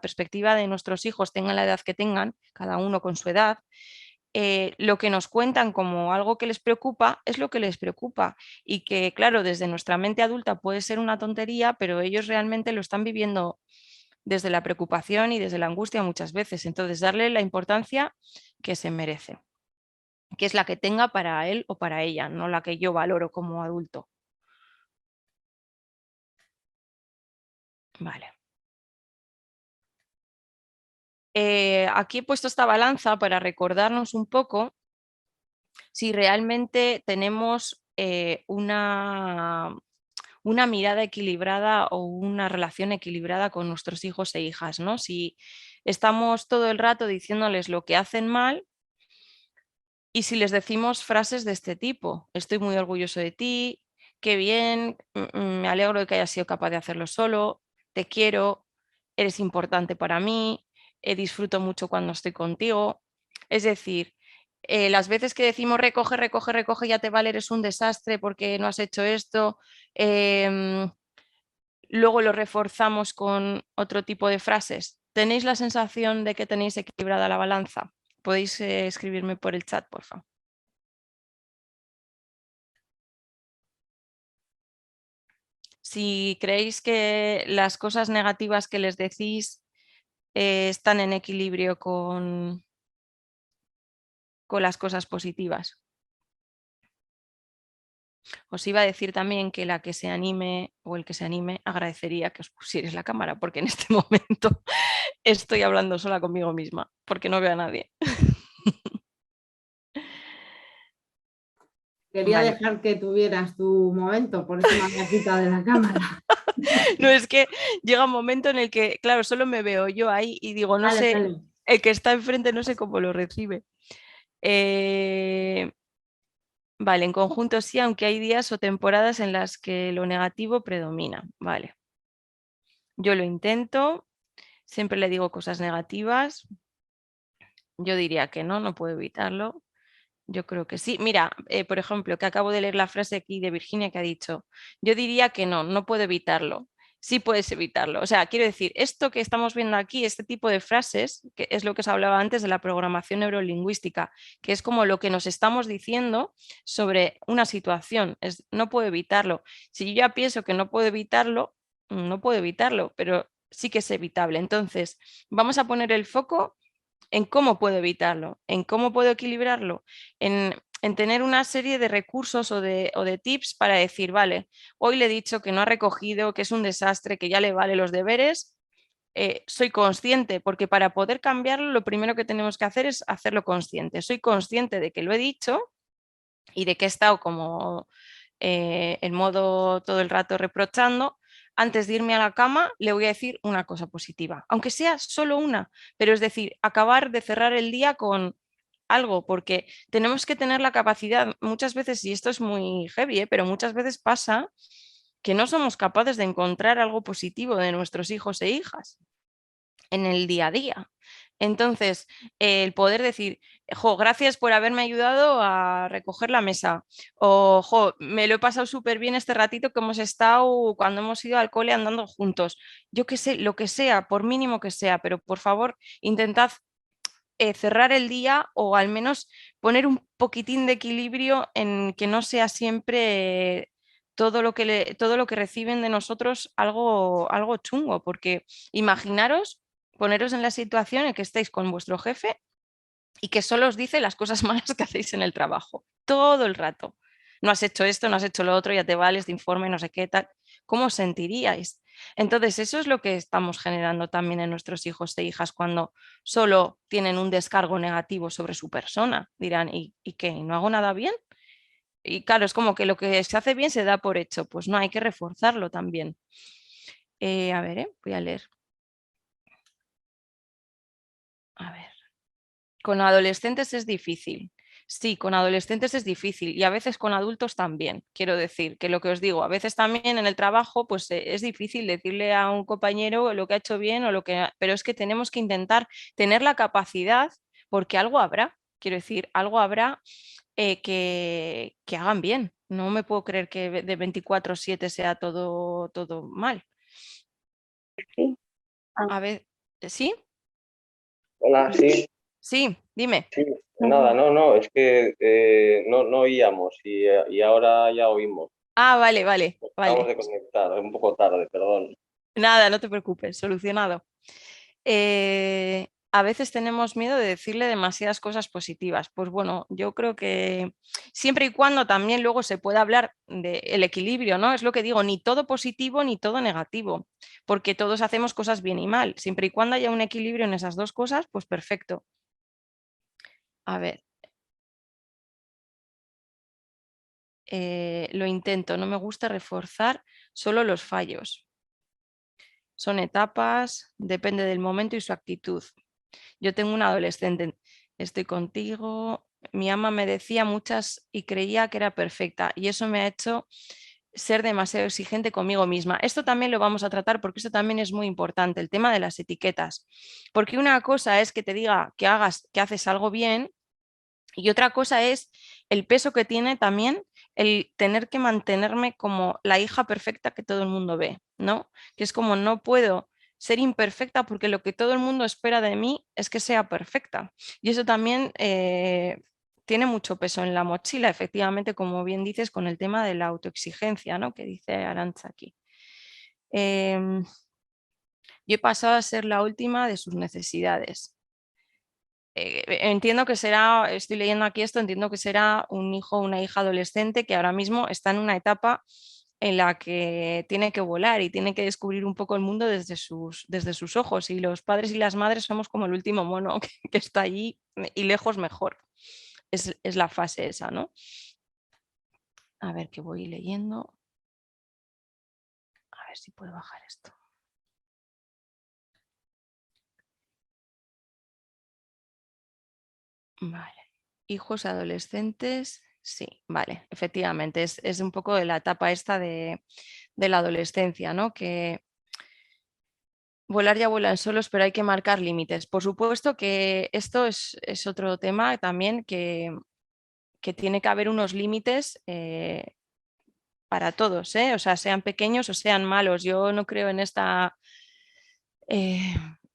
perspectiva de nuestros hijos, tengan la edad que tengan, cada uno con su edad, lo que nos cuentan como algo que les preocupa es lo que les preocupa y que, claro, desde nuestra mente adulta puede ser una tontería, pero ellos realmente lo están viviendo desde la preocupación y desde la angustia muchas veces. Entonces, darle la importancia que se merece, que es la que tenga para él o para ella, no la que yo valoro como adulto. Vale. Aquí he puesto esta balanza para recordarnos un poco si realmente tenemos una mirada equilibrada o una relación equilibrada con nuestros hijos e hijas, ¿no? Si estamos todo el rato diciéndoles lo que hacen mal y si les decimos frases de este tipo, estoy muy orgulloso de ti, qué bien, me alegro de que hayas sido capaz de hacerlo solo, te quiero, eres importante para mí, disfruto mucho cuando estoy contigo. Es decir, las veces que decimos recoge, recoge, recoge, ya te vale, eres un desastre porque no has hecho esto, luego lo reforzamos con otro tipo de frases. ¿Tenéis la sensación de que tenéis equilibrada la balanza? Podéis escribirme por el chat, por favor. Si creéis que las cosas negativas que les decís están en equilibrio con las cosas positivas. Os iba a decir también que la que se anime o el que se anime agradecería que os pusierais la cámara, porque en este momento estoy hablando sola conmigo misma, porque no veo a nadie. Quería Vale. dejar que tuvieras tu momento, por eso me había quitado de la cámara. No, es que llega un momento en el que, claro, solo me veo yo ahí y digo, no Vale, sé, vale. el que está enfrente no sé cómo lo recibe. Vale, en conjunto sí, aunque hay días o temporadas en las que lo negativo predomina. Vale. Yo lo intento, siempre le digo cosas negativas. Yo diría que no, no puedo evitarlo. Yo creo que sí. Mira, por ejemplo, que acabo de leer la frase aquí de Virginia que ha dicho, yo diría que no, no puedo evitarlo. Sí puedes evitarlo. O sea, quiero decir, esto que estamos viendo aquí, este tipo de frases, que es lo que os hablaba antes de la programación neurolingüística, que es como lo que nos estamos diciendo sobre una situación, es no puedo evitarlo. Si yo ya pienso que no puedo evitarlo, no puedo evitarlo, pero sí que es evitable. Entonces, vamos a poner el foco en cómo puedo evitarlo, en cómo puedo equilibrarlo, en tener una serie de recursos o de tips para decir, vale, hoy le he dicho que no ha recogido, que es un desastre, que ya le vale los deberes. Soy consciente, porque para poder cambiarlo lo primero que tenemos que hacer es hacerlo consciente. Soy consciente de que lo he dicho y de que he estado como en modo todo el rato reprochando. Antes de irme a la cama, le voy a decir una cosa positiva, aunque sea solo una, pero es decir, acabar de cerrar el día con algo, porque tenemos que tener la capacidad, muchas veces, y esto es muy heavy, pero muchas veces pasa que no somos capaces de encontrar algo positivo de nuestros hijos e hijas en el día a día. Entonces, el poder decir, jo, gracias por haberme ayudado a recoger la mesa, o jo, me lo he pasado súper bien este ratito que hemos estado cuando hemos ido al cole andando juntos. Yo qué sé, lo que sea, por mínimo que sea, pero por favor, intentad cerrar el día o al menos poner un poquitín de equilibrio en que no sea siempre todo lo que reciben de nosotros algo chungo, porque imaginaros poneros en la situación en que estáis con vuestro jefe y que solo os dice las cosas malas que hacéis en el trabajo, todo el rato. No has hecho esto, no has hecho lo otro, ya te vales de informe, no sé qué tal. ¿Cómo os sentiríais? Entonces, eso es lo que estamos generando también en nuestros hijos e hijas cuando solo tienen un descargo negativo sobre su persona. Dirán, ¿y qué? ¿No hago nada bien? Y claro, es como que lo que se hace bien se da por hecho. Pues no, hay que reforzarlo también. A ver, voy a leer. A ver. Con adolescentes es difícil. Sí, con adolescentes es difícil y a veces con adultos también. Quiero decir que lo que os digo, a veces también en el trabajo pues es difícil decirle a un compañero lo que ha hecho bien o lo que, pero es que tenemos que intentar tener la capacidad porque algo habrá. Quiero decir, algo habrá que hagan bien. No me puedo creer que de 24/7 sea todo mal. Sí. Ah, A ver, ¿sí? Hola, sí, Sí, dime. sí, nada, no, es que no oíamos y ahora ya oímos. Ah, vale, vale, Acabamos vale. de conectar, es un poco tarde, perdón. Nada, no te preocupes, solucionado. A veces tenemos miedo de decirle demasiadas cosas positivas. Pues bueno, yo creo que siempre y cuando también luego se pueda hablar del equilibrio, ¿no? Es lo que digo, ni todo positivo ni todo negativo, porque todos hacemos cosas bien y mal. Siempre y cuando haya un equilibrio en esas dos cosas, pues perfecto. A ver, lo intento, no me gusta reforzar solo los fallos. Son etapas, depende del momento y su actitud. Yo tengo una adolescente, estoy contigo. Mi ama me decía muchas y creía que era perfecta y eso me ha hecho ser demasiado exigente conmigo misma. Esto también lo vamos a tratar porque esto también es muy importante, el tema de las etiquetas. Porque una cosa es que te diga que haces algo bien y otra cosa es el peso que tiene también el tener que mantenerme como la hija perfecta que todo el mundo ve, ¿no? Que es como no puedo ser imperfecta porque lo que todo el mundo espera de mí es que sea perfecta. Y eso también tiene mucho peso en la mochila, efectivamente, como bien dices, con el tema de la autoexigencia, ¿no? Que dice Arantxa aquí. Yo he pasado a ser la última de sus necesidades. Entiendo que será, estoy leyendo aquí esto, entiendo que será un hijo o una hija adolescente que ahora mismo está en una etapa en la que tiene que volar y tiene que descubrir un poco el mundo desde sus ojos, y los padres y las madres somos como el último mono que está allí y lejos mejor. Es la fase esa, ¿no? A ver, que voy leyendo. A ver si puedo bajar esto. Vale. Hijos adolescentes, sí, vale, efectivamente, es un poco de la etapa esta de la adolescencia, ¿no? Que volar ya vuelan solos, pero hay que marcar límites. Por supuesto que esto es otro tema también que tiene que haber unos límites para todos, ¿eh? O sea, sean pequeños o sean malos. Yo no creo en esta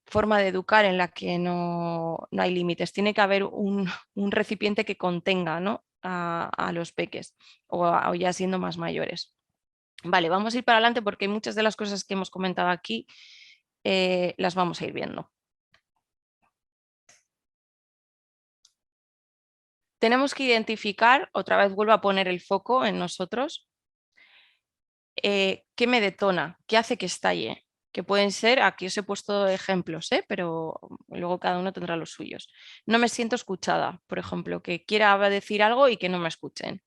forma de educar en la que no hay límites. Tiene que haber un recipiente que contenga, ¿no? a los peques o ya siendo más mayores. Vale, vamos a ir para adelante porque muchas de las cosas que hemos comentado aquí las vamos a ir viendo. Tenemos que identificar, otra vez vuelvo a poner el foco en nosotros, qué me detona, qué hace que estalle, que pueden ser, aquí os he puesto ejemplos, pero luego cada uno tendrá los suyos. No me siento escuchada, por ejemplo, que quiera decir algo y que no me escuchen.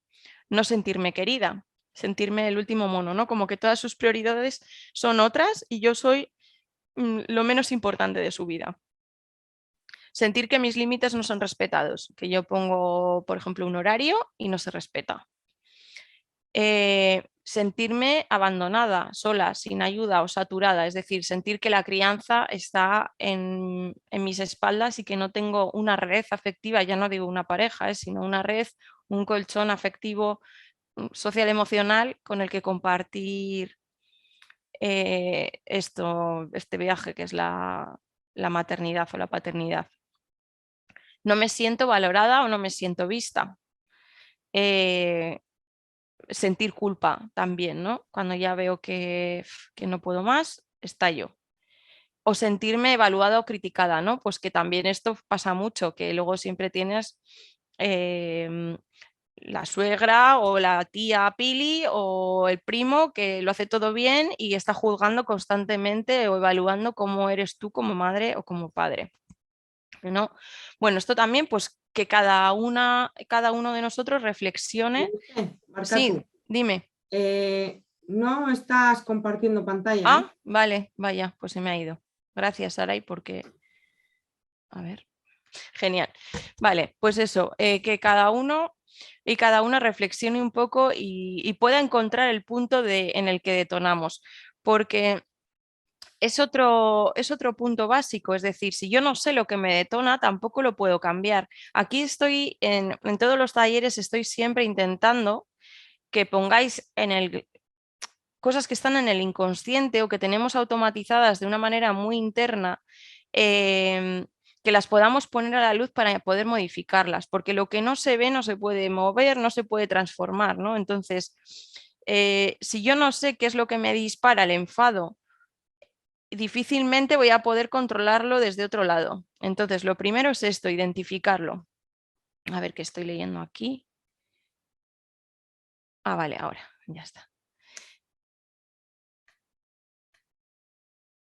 No sentirme querida, sentirme el último mono, ¿no? Como que todas sus prioridades son otras y yo soy lo menos importante de su vida. Sentir que mis límites no son respetados, que yo pongo, por ejemplo, un horario y no se respeta. Sentirme abandonada, sola, sin ayuda o saturada, es decir, sentir que la crianza está en mis espaldas y que no tengo una red afectiva, ya no digo una pareja, sino una red, un colchón afectivo, social, emocional con el que compartir este viaje que es la maternidad o la paternidad. No me siento valorada o no me siento vista. Sentir culpa también, ¿no? Cuando ya veo que no puedo más, estallo. O sentirme evaluada o criticada, ¿no? Pues que también esto pasa mucho, que luego siempre tienes la suegra o la tía Pili o el primo que lo hace todo bien y está juzgando constantemente o evaluando cómo eres tú como madre o como padre, ¿no? Bueno, esto también, pues que cada uno de nosotros reflexione. Marca Sí, tú. dime. No estás compartiendo pantalla. Ah, vale, vaya, pues se me ha ido. Gracias, Saray, porque... A ver, genial. Vale, pues eso, que cada uno y cada una reflexione un poco y pueda encontrar el punto en el que detonamos, porque es otro punto básico, es decir, si yo no sé lo que me detona, tampoco lo puedo cambiar. Aquí estoy, en todos los talleres estoy siempre intentando que pongáis cosas que están en el inconsciente o que tenemos automatizadas de una manera muy interna, que las podamos poner a la luz para poder modificarlas, porque lo que no se ve no se puede mover, no se puede transformar, ¿no? Entonces, si yo no sé qué es lo que me dispara el enfado, difícilmente voy a poder controlarlo desde otro lado. Entonces, lo primero es esto, identificarlo. A ver qué estoy leyendo aquí. Ah, vale, ahora, ya está.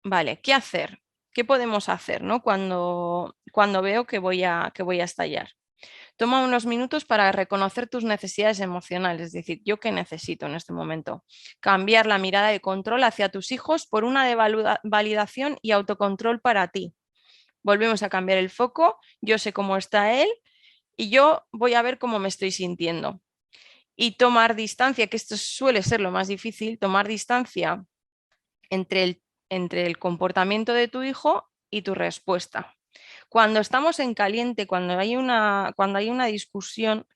Vale, ¿qué hacer? ¿Qué podemos hacer, ¿no? cuando veo que voy a estallar? Toma unos minutos para reconocer tus necesidades emocionales, es decir, ¿yo qué necesito en este momento? Cambiar la mirada de control hacia tus hijos por una de validación y autocontrol para ti. Volvemos a cambiar el foco, yo sé cómo está él y yo voy a ver cómo me estoy sintiendo. y tomar distancia, que esto suele ser lo más difícil, tomar distancia entre el comportamiento de tu hijo y tu respuesta. Cuando estamos en caliente, cuando hay una discusión,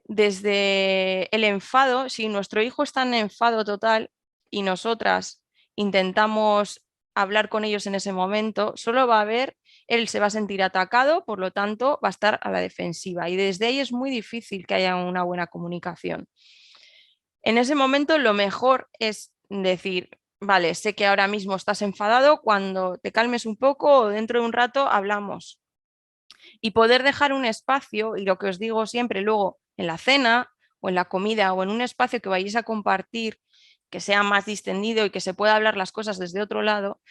desde el enfado, si nuestro hijo está en enfado total y nosotras intentamos hablar con ellos en ese momento, solo va a haber, él se va a sentir atacado, por lo tanto va a estar a la defensiva y desde ahí es muy difícil que haya una buena comunicación. En ese momento lo mejor es decir, vale, sé que ahora mismo estás enfadado, cuando te calmes un poco o dentro de un rato hablamos. Y poder dejar un espacio, y lo que os digo siempre luego en la cena o en la comida o en un espacio que vayáis a compartir, que sea más distendido y que se pueda hablar las cosas desde otro lado,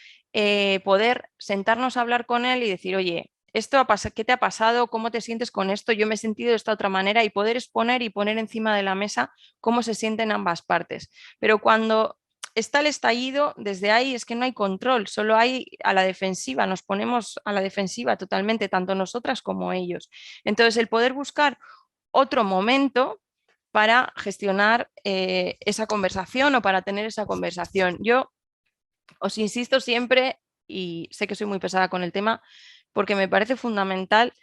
poder sentarnos a hablar con él y decir, oye, ¿qué te ha pasado? ¿Cómo te sientes con esto? Yo me he sentido de esta otra manera y poder exponer y poner encima de la mesa cómo se sienten ambas partes. Pero cuando está el estallido, desde ahí es que no hay control, solo hay a la defensiva, nos ponemos a la defensiva totalmente, tanto nosotras como ellos. Entonces, el poder buscar otro momento para gestionar esa conversación o para tener esa conversación. Yo os insisto siempre, y sé que soy muy pesada con el tema, porque me parece fundamental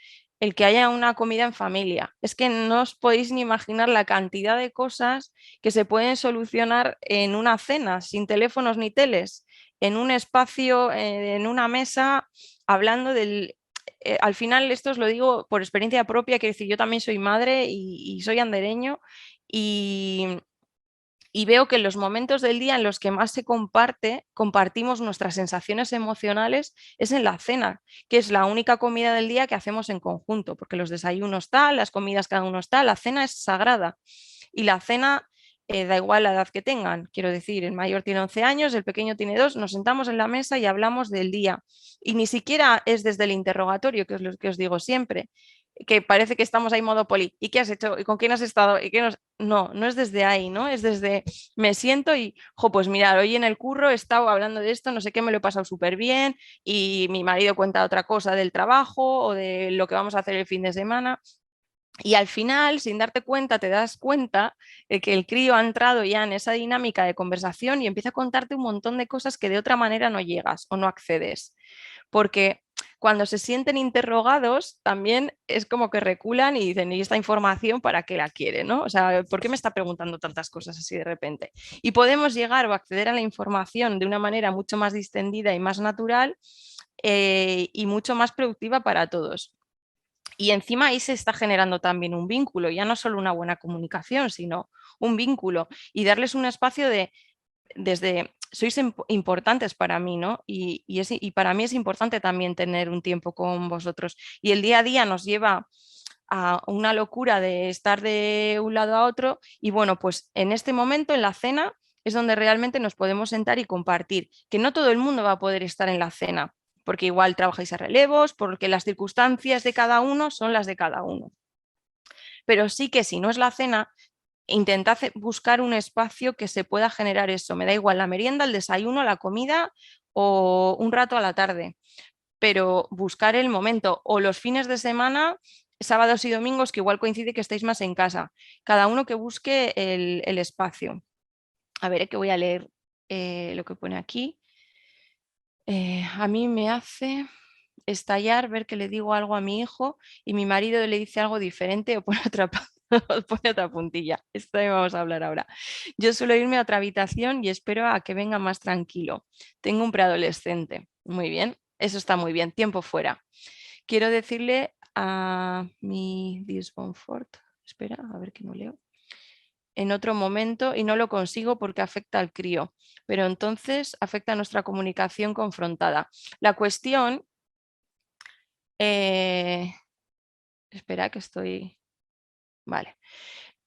el que haya una comida en familia. Es que no os podéis ni imaginar la cantidad de cosas que se pueden solucionar en una cena, sin teléfonos ni teles, en un espacio, en una mesa, hablando del... al final, esto os lo digo por experiencia propia, quiero decir, yo también soy madre y soy andereño y veo que en los momentos del día en los que más se compartimos nuestras sensaciones emocionales, es en la cena, que es la única comida del día que hacemos en conjunto, porque los desayunos tal, las comidas cada uno está, la cena es sagrada. Y la cena, da igual la edad que tengan, quiero decir, el mayor tiene 11 años, el pequeño tiene 2, nos sentamos en la mesa y hablamos del día. Y ni siquiera es desde el interrogatorio, que es lo que os digo siempre, que parece que estamos ahí modo poli. ¿Y qué has hecho? ¿Y con quién has estado? ¿Y qué nos... No, no es desde ahí, ¿no? Es desde me siento y, pues mirad, hoy en el curro he estado hablando de esto, no sé qué, me lo he pasado súper bien y mi marido cuenta otra cosa del trabajo o de lo que vamos a hacer el fin de semana. Y al final, sin darte cuenta, te das cuenta de que el crío ha entrado ya en esa dinámica de conversación y empieza a contarte un montón de cosas que de otra manera no llegas o no accedes. Porque cuando se sienten interrogados, también es como que reculan y dicen, ¿y esta información para qué la quiere? ¿No? O sea, ¿por qué me está preguntando tantas cosas así de repente? Y podemos llegar o acceder a la información de una manera mucho más distendida y más natural y mucho más productiva para todos. Y encima ahí se está generando también un vínculo, ya no solo una buena comunicación, sino un vínculo y darles un espacio de, desde, sois importantes para mí, ¿no? Y para mí es importante también tener un tiempo con vosotros. Y el día a día nos lleva a una locura de estar de un lado a otro y bueno, pues en este momento, en la cena, es donde realmente nos podemos sentar y compartir, que no todo el mundo va a poder estar en la cena, porque igual trabajáis a relevos, porque las circunstancias de cada uno son las de cada uno. Pero sí que si no es la cena, intentad buscar un espacio que se pueda generar eso. Me da igual la merienda, el desayuno, la comida o un rato a la tarde, pero buscar el momento o los fines de semana, sábados y domingos, que igual coincide que estáis más en casa. Cada uno que busque el espacio. A ver, que voy a leer lo que pone aquí. A mí me hace estallar ver que le digo algo a mi hijo y mi marido le dice algo diferente o pone otra puntilla. Esto vamos a hablar ahora. Yo suelo irme a otra habitación y espero a que venga más tranquilo. Tengo un preadolescente. Muy bien, eso está muy bien. Tiempo fuera. Quiero decirle a mi discomfort. Espera, a ver que no leo. En otro momento y no lo consigo porque afecta al crío, pero entonces afecta a nuestra comunicación confrontada. La cuestión, espera que estoy, vale.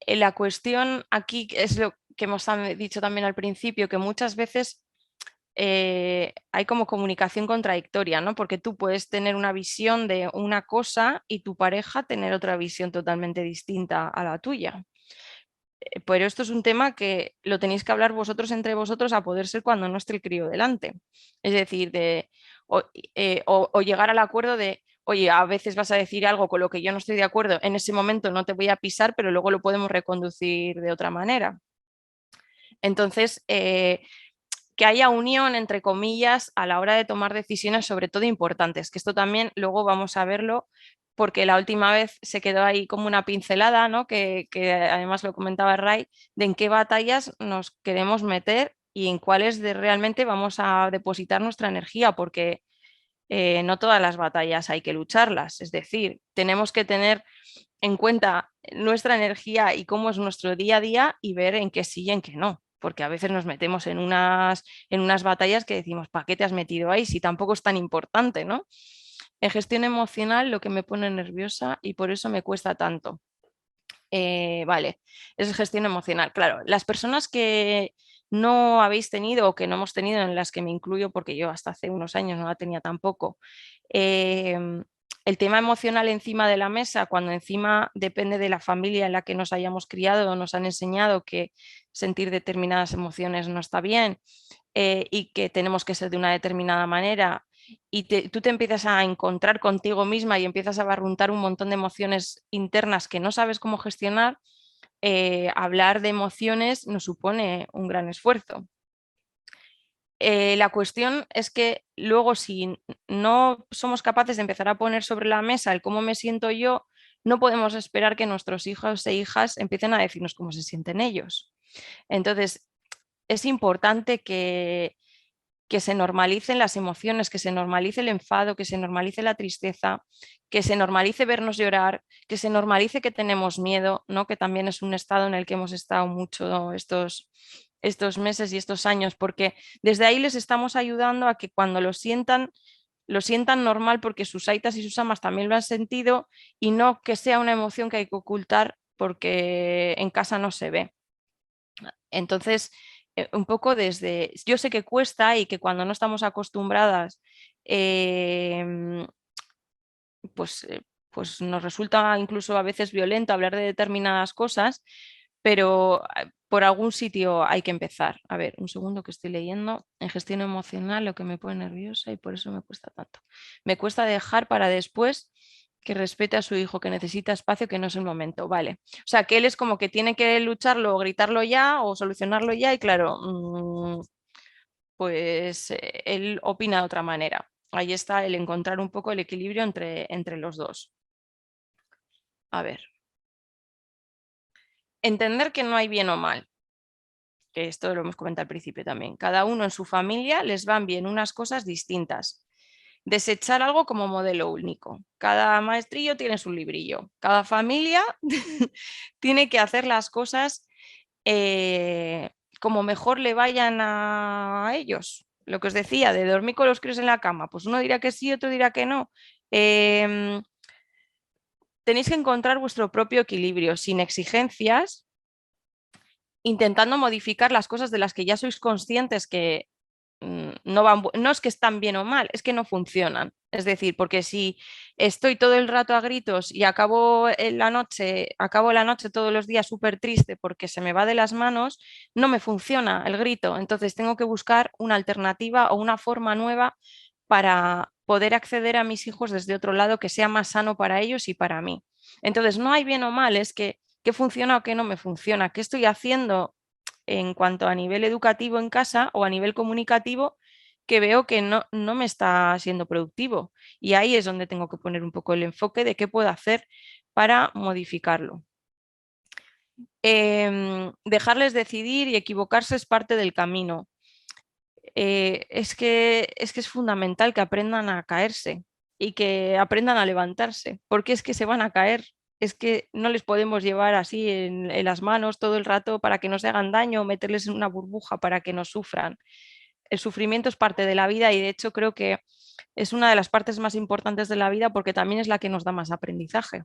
La cuestión aquí es lo que hemos dicho también al principio, que muchas veces hay como comunicación contradictoria, ¿no? Porque tú puedes tener una visión de una cosa y tu pareja tener otra visión totalmente distinta a la tuya. Pero esto es un tema que lo tenéis que hablar vosotros entre vosotros a poder ser cuando no esté el crío delante. Es decir, o llegar al acuerdo de, oye, a veces vas a decir algo con lo que yo no estoy de acuerdo, en ese momento no te voy a pisar, pero luego lo podemos reconducir de otra manera. Entonces, que haya unión, entre comillas, a la hora de tomar decisiones, sobre todo importantes, que esto también luego vamos a verlo, porque la última vez se quedó ahí como una pincelada, ¿no? que además lo comentaba Ray, de en qué batallas nos queremos meter y en cuáles realmente vamos a depositar nuestra energía, porque no todas las batallas hay que lucharlas, es decir, tenemos que tener en cuenta nuestra energía y cómo es nuestro día a día y ver en qué sí y en qué no, porque a veces nos metemos en unas batallas que decimos, ¿para qué te has metido ahí si tampoco es tan importante, ¿no? En gestión emocional lo que me pone nerviosa y por eso me cuesta tanto. Vale, es gestión emocional. Claro, las personas que no habéis tenido o que no hemos tenido, en las que me incluyo porque yo hasta hace unos años no la tenía tampoco, el tema emocional encima de la mesa, cuando encima depende de la familia en la que nos hayamos criado o nos han enseñado que sentir determinadas emociones no está bien y que tenemos que ser de una determinada manera y tú te empiezas a encontrar contigo misma y empiezas a barruntar un montón de emociones internas que no sabes cómo gestionar, hablar de emociones nos supone un gran esfuerzo. La cuestión es que luego si no somos capaces de empezar a poner sobre la mesa el cómo me siento yo, no podemos esperar que nuestros hijos e hijas empiecen a decirnos cómo se sienten ellos. Entonces, es importante que se normalicen las emociones, que se normalice el enfado, que se normalice la tristeza, que se normalice vernos llorar, que se normalice que tenemos miedo, ¿no? Que también es un estado en el que hemos estado mucho estos meses y estos años, porque desde ahí les estamos ayudando a que cuando lo sientan normal porque sus aitas y sus amas también lo han sentido y no que sea una emoción que hay que ocultar porque en casa no se ve. Entonces, un poco desde, yo sé que cuesta y que cuando no estamos acostumbradas, pues, pues nos resulta incluso a veces violento hablar de determinadas cosas, pero por algún sitio hay que empezar. A ver, un segundo que estoy leyendo. En gestión emocional lo que me pone nerviosa y por eso me cuesta tanto. Me cuesta dejar para después que respete a su hijo, que necesita espacio, que no es el momento. Vale. O sea, que él es como que tiene que lucharlo o gritarlo ya o solucionarlo ya y claro, pues él opina de otra manera. Ahí está el encontrar un poco el equilibrio entre los dos. A ver. Entender que no hay bien o mal, que esto lo hemos comentado al principio también. Cada uno en su familia les van bien unas cosas distintas. Desechar algo como modelo único. Cada maestrillo tiene su librillo. Cada familia tiene que hacer las cosas como mejor le vayan a ellos. Lo que os decía, de dormir con los críos en la cama, pues uno dirá que sí, otro dirá que no. Tenéis que encontrar vuestro propio equilibrio, sin exigencias, intentando modificar las cosas de las que ya sois conscientes que no es que están bien o mal, es que no funcionan. Es decir, porque si estoy todo el rato a gritos y acabo la noche todos los días súper triste porque se me va de las manos, no me funciona el grito. Entonces tengo que buscar una alternativa o una forma nueva para poder acceder a mis hijos desde otro lado que sea más sano para ellos y para mí. Entonces no hay bien o mal, es que qué funciona o qué no me funciona, qué estoy haciendo en cuanto a nivel educativo en casa o a nivel comunicativo que veo que no me está siendo productivo. Y ahí es donde tengo que poner un poco el enfoque de qué puedo hacer para modificarlo. Dejarles decidir y equivocarse es parte del camino. Es que es fundamental que aprendan a caerse y que aprendan a levantarse, porque es que se van a caer. Es que no les podemos llevar así en las manos todo el rato para que no se hagan daño o meterles en una burbuja para que no sufran. El sufrimiento es parte de la vida y de hecho creo que es una de las partes más importantes de la vida porque también es la que nos da más aprendizaje.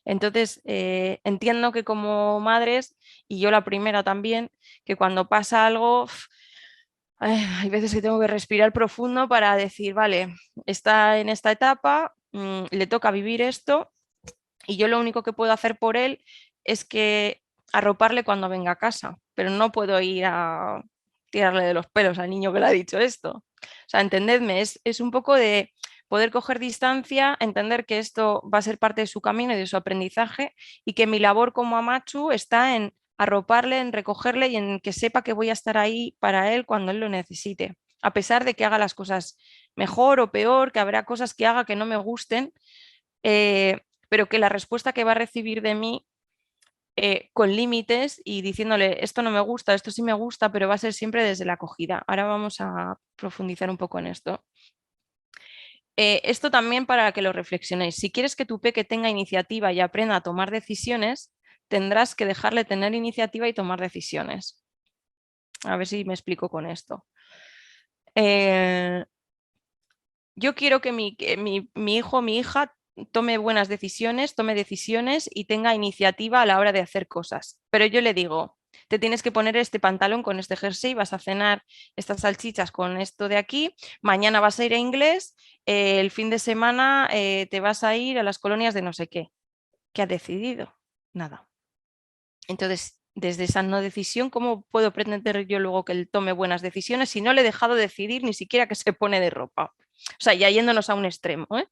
Entonces, entiendo que como madres, y yo la primera también, que cuando pasa algo, hay veces que tengo que respirar profundo para decir, vale, está en esta etapa, le toca vivir esto y yo lo único que puedo hacer por él es que arroparle cuando venga a casa, pero no puedo ir a tirarle de los pelos al niño que le ha dicho esto. O sea, entendedme, es un poco de poder coger distancia, entender que esto va a ser parte de su camino y de su aprendizaje y que mi labor como Amatxu está en arroparle, en recogerle y en que sepa que voy a estar ahí para él cuando él lo necesite, a pesar de que haga las cosas mejor o peor, que habrá cosas que haga que no me gusten, pero que la respuesta que va a recibir de mí con límites y diciéndole esto no me gusta, esto sí me gusta, pero va a ser siempre desde la acogida. Ahora vamos a profundizar un poco en esto. Esto también para que lo reflexionéis. Si quieres que tu peque tenga iniciativa y aprenda a tomar decisiones, tendrás que dejarle tener iniciativa y tomar decisiones. A ver si me explico con esto. Yo quiero que mi hijo o mi hija tome buenas decisiones, tome decisiones y tenga iniciativa a la hora de hacer cosas. Pero yo le digo, te tienes que poner este pantalón con este jersey, vas a cenar estas salchichas con esto de aquí, mañana vas a ir a inglés, el fin de semana te vas a ir a las colonias de no sé qué. ¿Qué ha decidido? Nada. Entonces, desde esa no decisión, ¿cómo puedo pretender yo luego que él tome buenas decisiones si no le he dejado decidir ni siquiera que se pone de ropa? O sea, ya yéndonos a un extremo, ¿eh?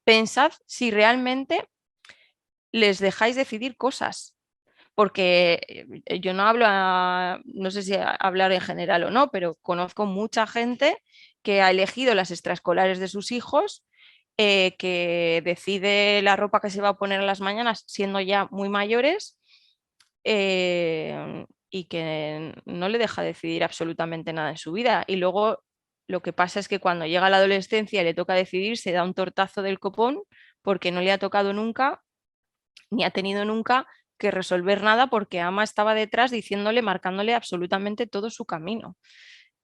Pensad si realmente les dejáis decidir cosas, porque yo no hablo, no sé si hablar en general o no, pero conozco mucha gente que ha elegido las extraescolares de sus hijos, que decide la ropa que se va a poner en las mañanas siendo ya muy mayores, y que no le deja decidir absolutamente nada en su vida. Y luego lo que pasa es que cuando llega a la adolescencia y le toca decidir, se da un tortazo del copón porque no le ha tocado nunca, ni ha tenido nunca que resolver nada porque Ama estaba detrás diciéndole, marcándole absolutamente todo su camino.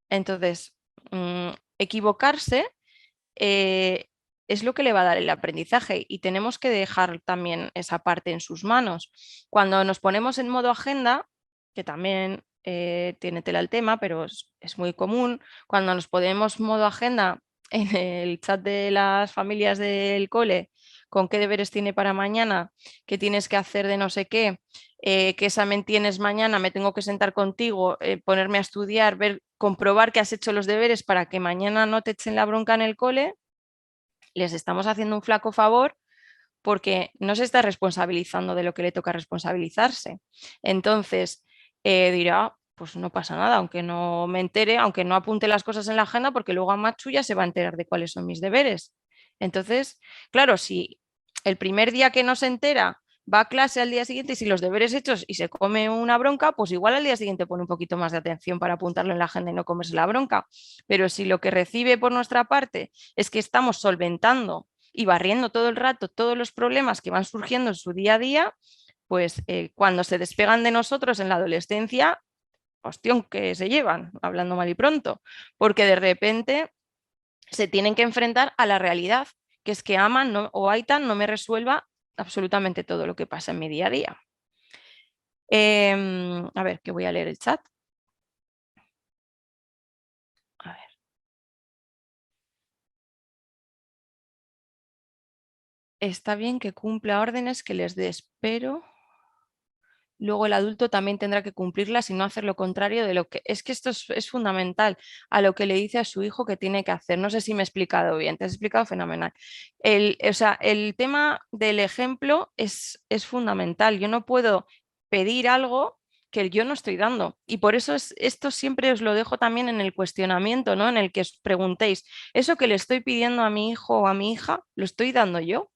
Entonces, equivocarse es lo que le va a dar el aprendizaje y tenemos que dejar también esa parte en sus manos. Cuando nos ponemos en modo agenda, que también tiene tela el tema, pero es muy común, cuando nos ponemos modo agenda en el chat de las familias del cole, con qué deberes tiene para mañana, qué tienes que hacer de no sé qué, qué examen tienes mañana, me tengo que sentar contigo, ponerme a estudiar, ver, comprobar que has hecho los deberes para que mañana no te echen la bronca en el cole, les estamos haciendo un flaco favor porque no se está responsabilizando de lo que le toca responsabilizarse. Entonces dirá, pues no pasa nada, aunque no me entere, aunque no apunte las cosas en la agenda, porque luego Amatxu ya se va a enterar de cuáles son mis deberes. Entonces, claro, si el primer día que no se entera va a clase al día siguiente y si los deberes hechos y se come una bronca, pues igual al día siguiente pone un poquito más de atención para apuntarlo en la agenda y no comerse la bronca. Pero si lo que recibe por nuestra parte es que estamos solventando y barriendo todo el rato todos los problemas que van surgiendo en su día a día, pues cuando se despegan de nosotros en la adolescencia, hostión que se llevan, hablando mal y pronto, porque de repente se tienen que enfrentar a la realidad, que es que Ama o Aitan no me resuelva absolutamente todo lo que pasa en mi día a día. A ver, que voy a leer el chat. A ver. Está bien que cumpla órdenes que les des, pero luego el adulto también tendrá que cumplirlas y no hacer lo contrario de lo que... Es que esto es fundamental a lo que le dice a su hijo que tiene que hacer. No sé si me he explicado bien, te has explicado fenomenal. O sea, el tema del ejemplo es fundamental. Yo no puedo pedir algo que yo no estoy dando. Y por eso esto siempre os lo dejo también en el cuestionamiento, ¿no? En el que os preguntéis, ¿eso que le estoy pidiendo a mi hijo o a mi hija, lo estoy dando yo?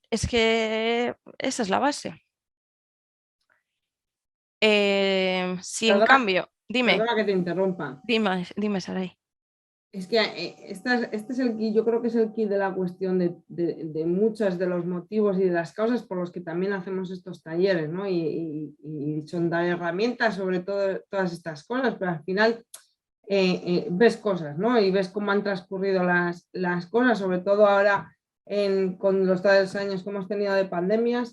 Es que esa es la base. Si en cambio, dime, Perdona que te interrumpa. dime, Saray. Es que este es el key, yo creo que es el key de la cuestión de muchos de los motivos y de las causas por los que también hacemos estos talleres, ¿no? Y son dar herramientas sobre todo todas estas cosas, pero al final ves cosas, ¿no? Y ves cómo han transcurrido las cosas, sobre todo ahora con los 3 años que hemos tenido de pandemia,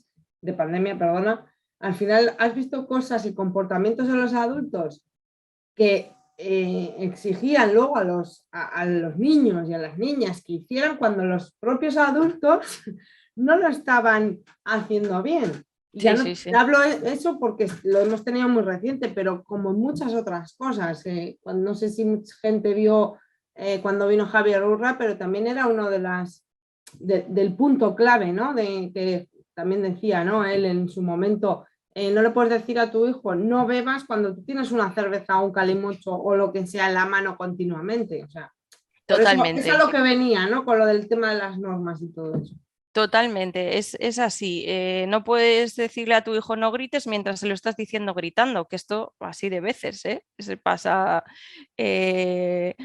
perdona, al final has visto cosas y comportamientos en los adultos que exigían luego a los niños y a las niñas que hicieran cuando los propios adultos no lo estaban haciendo bien. Y ya no hablo eso porque lo hemos tenido muy reciente, pero como muchas otras cosas. No sé si mucha gente vio cuando vino Javier Urra, pero también era uno del punto clave, ¿no? Que también decía, ¿no? Él en su momento, no le puedes decir a tu hijo, no bebas cuando tú tienes una cerveza o un calimocho o lo que sea en la mano continuamente. O sea, por eso es a Totalmente. lo que venía, ¿no? Con lo del tema de las normas y todo eso. Totalmente, es así. No puedes decirle a tu hijo no grites mientras se lo estás diciendo gritando, que esto así de veces, se pasa.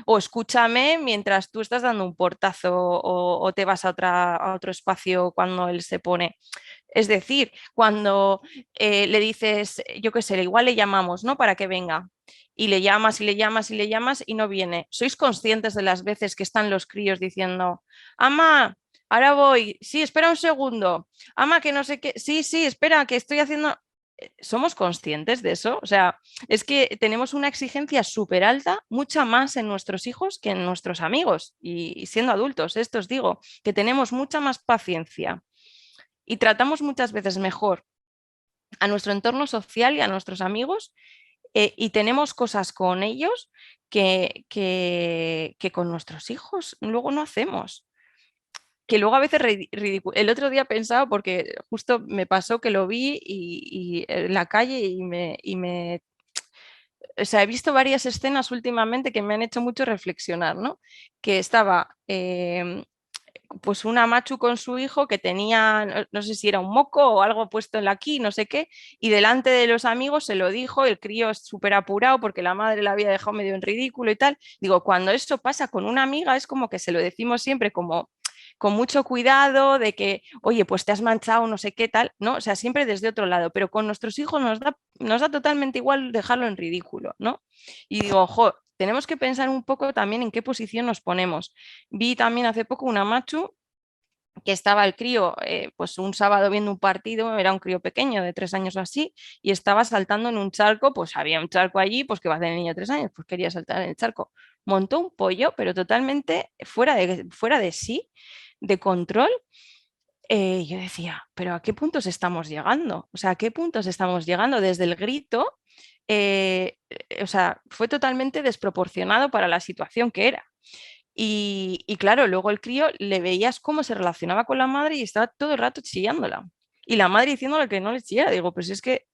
O escúchame mientras tú estás dando un portazo o te vas a otro espacio cuando él se pone. Es decir, cuando le dices, yo qué sé, igual le llamamos, ¿no? Para que venga. Y le llamas y le llamas y le llamas y no viene. ¿Sois conscientes de las veces que están los críos diciendo, ama, ahora voy, sí, espera un segundo, ama, que no sé qué, sí, sí, espera, que estoy haciendo... ¿Somos conscientes de eso? O sea, es que tenemos una exigencia súper alta, mucha más en nuestros hijos que en nuestros amigos. Y siendo adultos, esto os digo, que tenemos mucha más paciencia y tratamos muchas veces mejor a nuestro entorno social y a nuestros amigos y tenemos cosas con ellos que con nuestros hijos luego no hacemos. Que luego a veces el otro día pensaba, porque justo me pasó que lo vi y en la calle o sea, he visto varias escenas últimamente que me han hecho mucho reflexionar, ¿no? Que estaba pues una machu con su hijo que tenía, no sé si era un moco o algo puesto en la aquí, no sé qué, y delante de los amigos se lo dijo, el crío es súper apurado porque la madre la había dejado medio en ridículo y tal. Digo, cuando esto pasa con una amiga es como que se lo decimos siempre como con mucho cuidado de que, oye, pues te has manchado, no sé qué tal, ¿no? O sea, siempre desde otro lado, pero con nuestros hijos nos da totalmente igual dejarlo en ridículo, ¿no? Y digo, ojo, tenemos que pensar un poco también en qué posición nos ponemos. Vi también hace poco una machu que estaba el crío, pues un sábado viendo un partido, era un crío pequeño de 3 años o así, y estaba saltando en un charco, pues había un charco allí, pues que va a hacer el niño de 3 años, pues quería saltar en el charco. Montó un pollo, pero totalmente fuera de sí, de control. Yo decía, pero ¿a qué puntos estamos llegando? O sea, ¿a qué puntos estamos llegando? Desde el grito, o sea, fue totalmente desproporcionado para la situación que era. Y claro, luego el crío le veías cómo se relacionaba con la madre y estaba todo el rato chillándola. Y la madre diciéndole que no le chillara. Digo, pues es que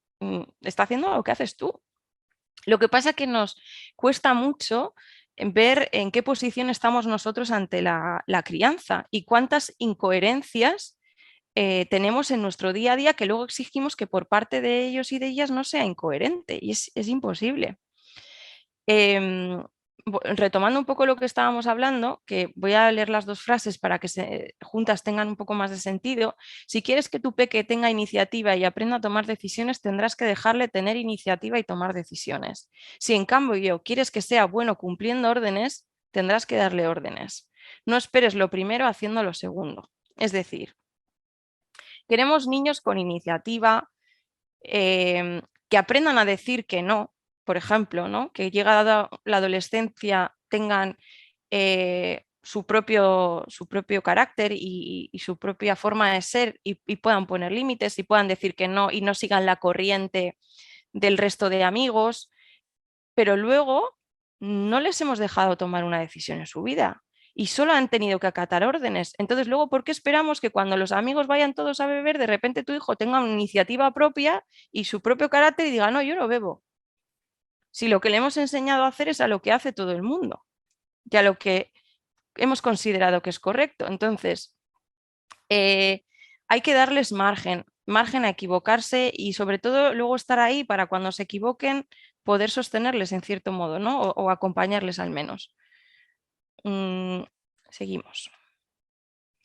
está haciendo lo que haces tú. Lo que pasa es que nos cuesta mucho ver en qué posición estamos nosotros ante la crianza y cuántas incoherencias tenemos en nuestro día a día que luego exigimos que por parte de ellos y de ellas no sea incoherente y es imposible. Em, Retomando un poco lo que estábamos hablando, que voy a leer las dos frases para que juntas tengan un poco más de sentido. Si quieres que tu peque tenga iniciativa y aprenda a tomar decisiones, tendrás que dejarle tener iniciativa y tomar decisiones. Si en cambio quieres que sea bueno cumpliendo órdenes, tendrás que darle órdenes. No esperes lo primero haciendo lo segundo. Es decir, queremos niños con iniciativa, que aprendan a decir que no, por ejemplo, ¿no? Que llegada la adolescencia tengan su propio carácter y su propia forma de ser y puedan poner límites y puedan decir que no y no sigan la corriente del resto de amigos, pero luego no les hemos dejado tomar una decisión en su vida y solo han tenido que acatar órdenes. Entonces, luego, ¿por qué esperamos que cuando los amigos vayan todos a beber, de repente tu hijo tenga una iniciativa propia y su propio carácter y diga, no, yo no bebo? Si lo que le hemos enseñado a hacer es a lo que hace todo el mundo y a lo que hemos considerado que es correcto. Entonces, hay que darles margen a equivocarse y sobre todo luego estar ahí para cuando se equivoquen poder sostenerles en cierto modo, ¿no? O acompañarles al menos. Seguimos.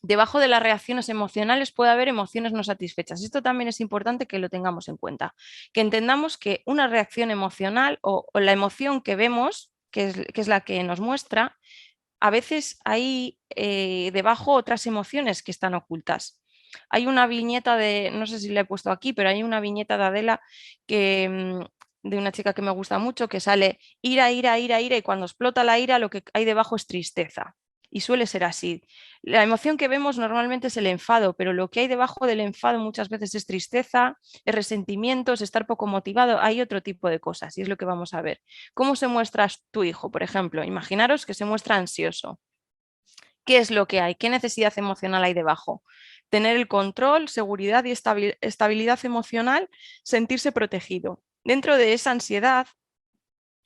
Debajo de las reacciones emocionales puede haber emociones no satisfechas. Esto también es importante que lo tengamos en cuenta, que entendamos que una reacción emocional o la emoción que vemos, que es la que nos muestra, a veces hay debajo otras emociones que están ocultas. Hay una viñeta no sé si la he puesto aquí, pero hay una viñeta de Adela de una chica que me gusta mucho, que sale ira, ira, ira, ira, y cuando explota la ira lo que hay debajo es tristeza. Y suele ser así. La emoción que vemos normalmente es el enfado, pero lo que hay debajo del enfado muchas veces es tristeza, es resentimiento, es estar poco motivado. Hay otro tipo de cosas y es lo que vamos a ver. ¿Cómo se muestra tu hijo, por ejemplo? Imaginaros que se muestra ansioso. ¿Qué es lo que hay? ¿Qué necesidad emocional hay debajo? Tener el control, seguridad y estabilidad emocional, sentirse protegido. Dentro de esa ansiedad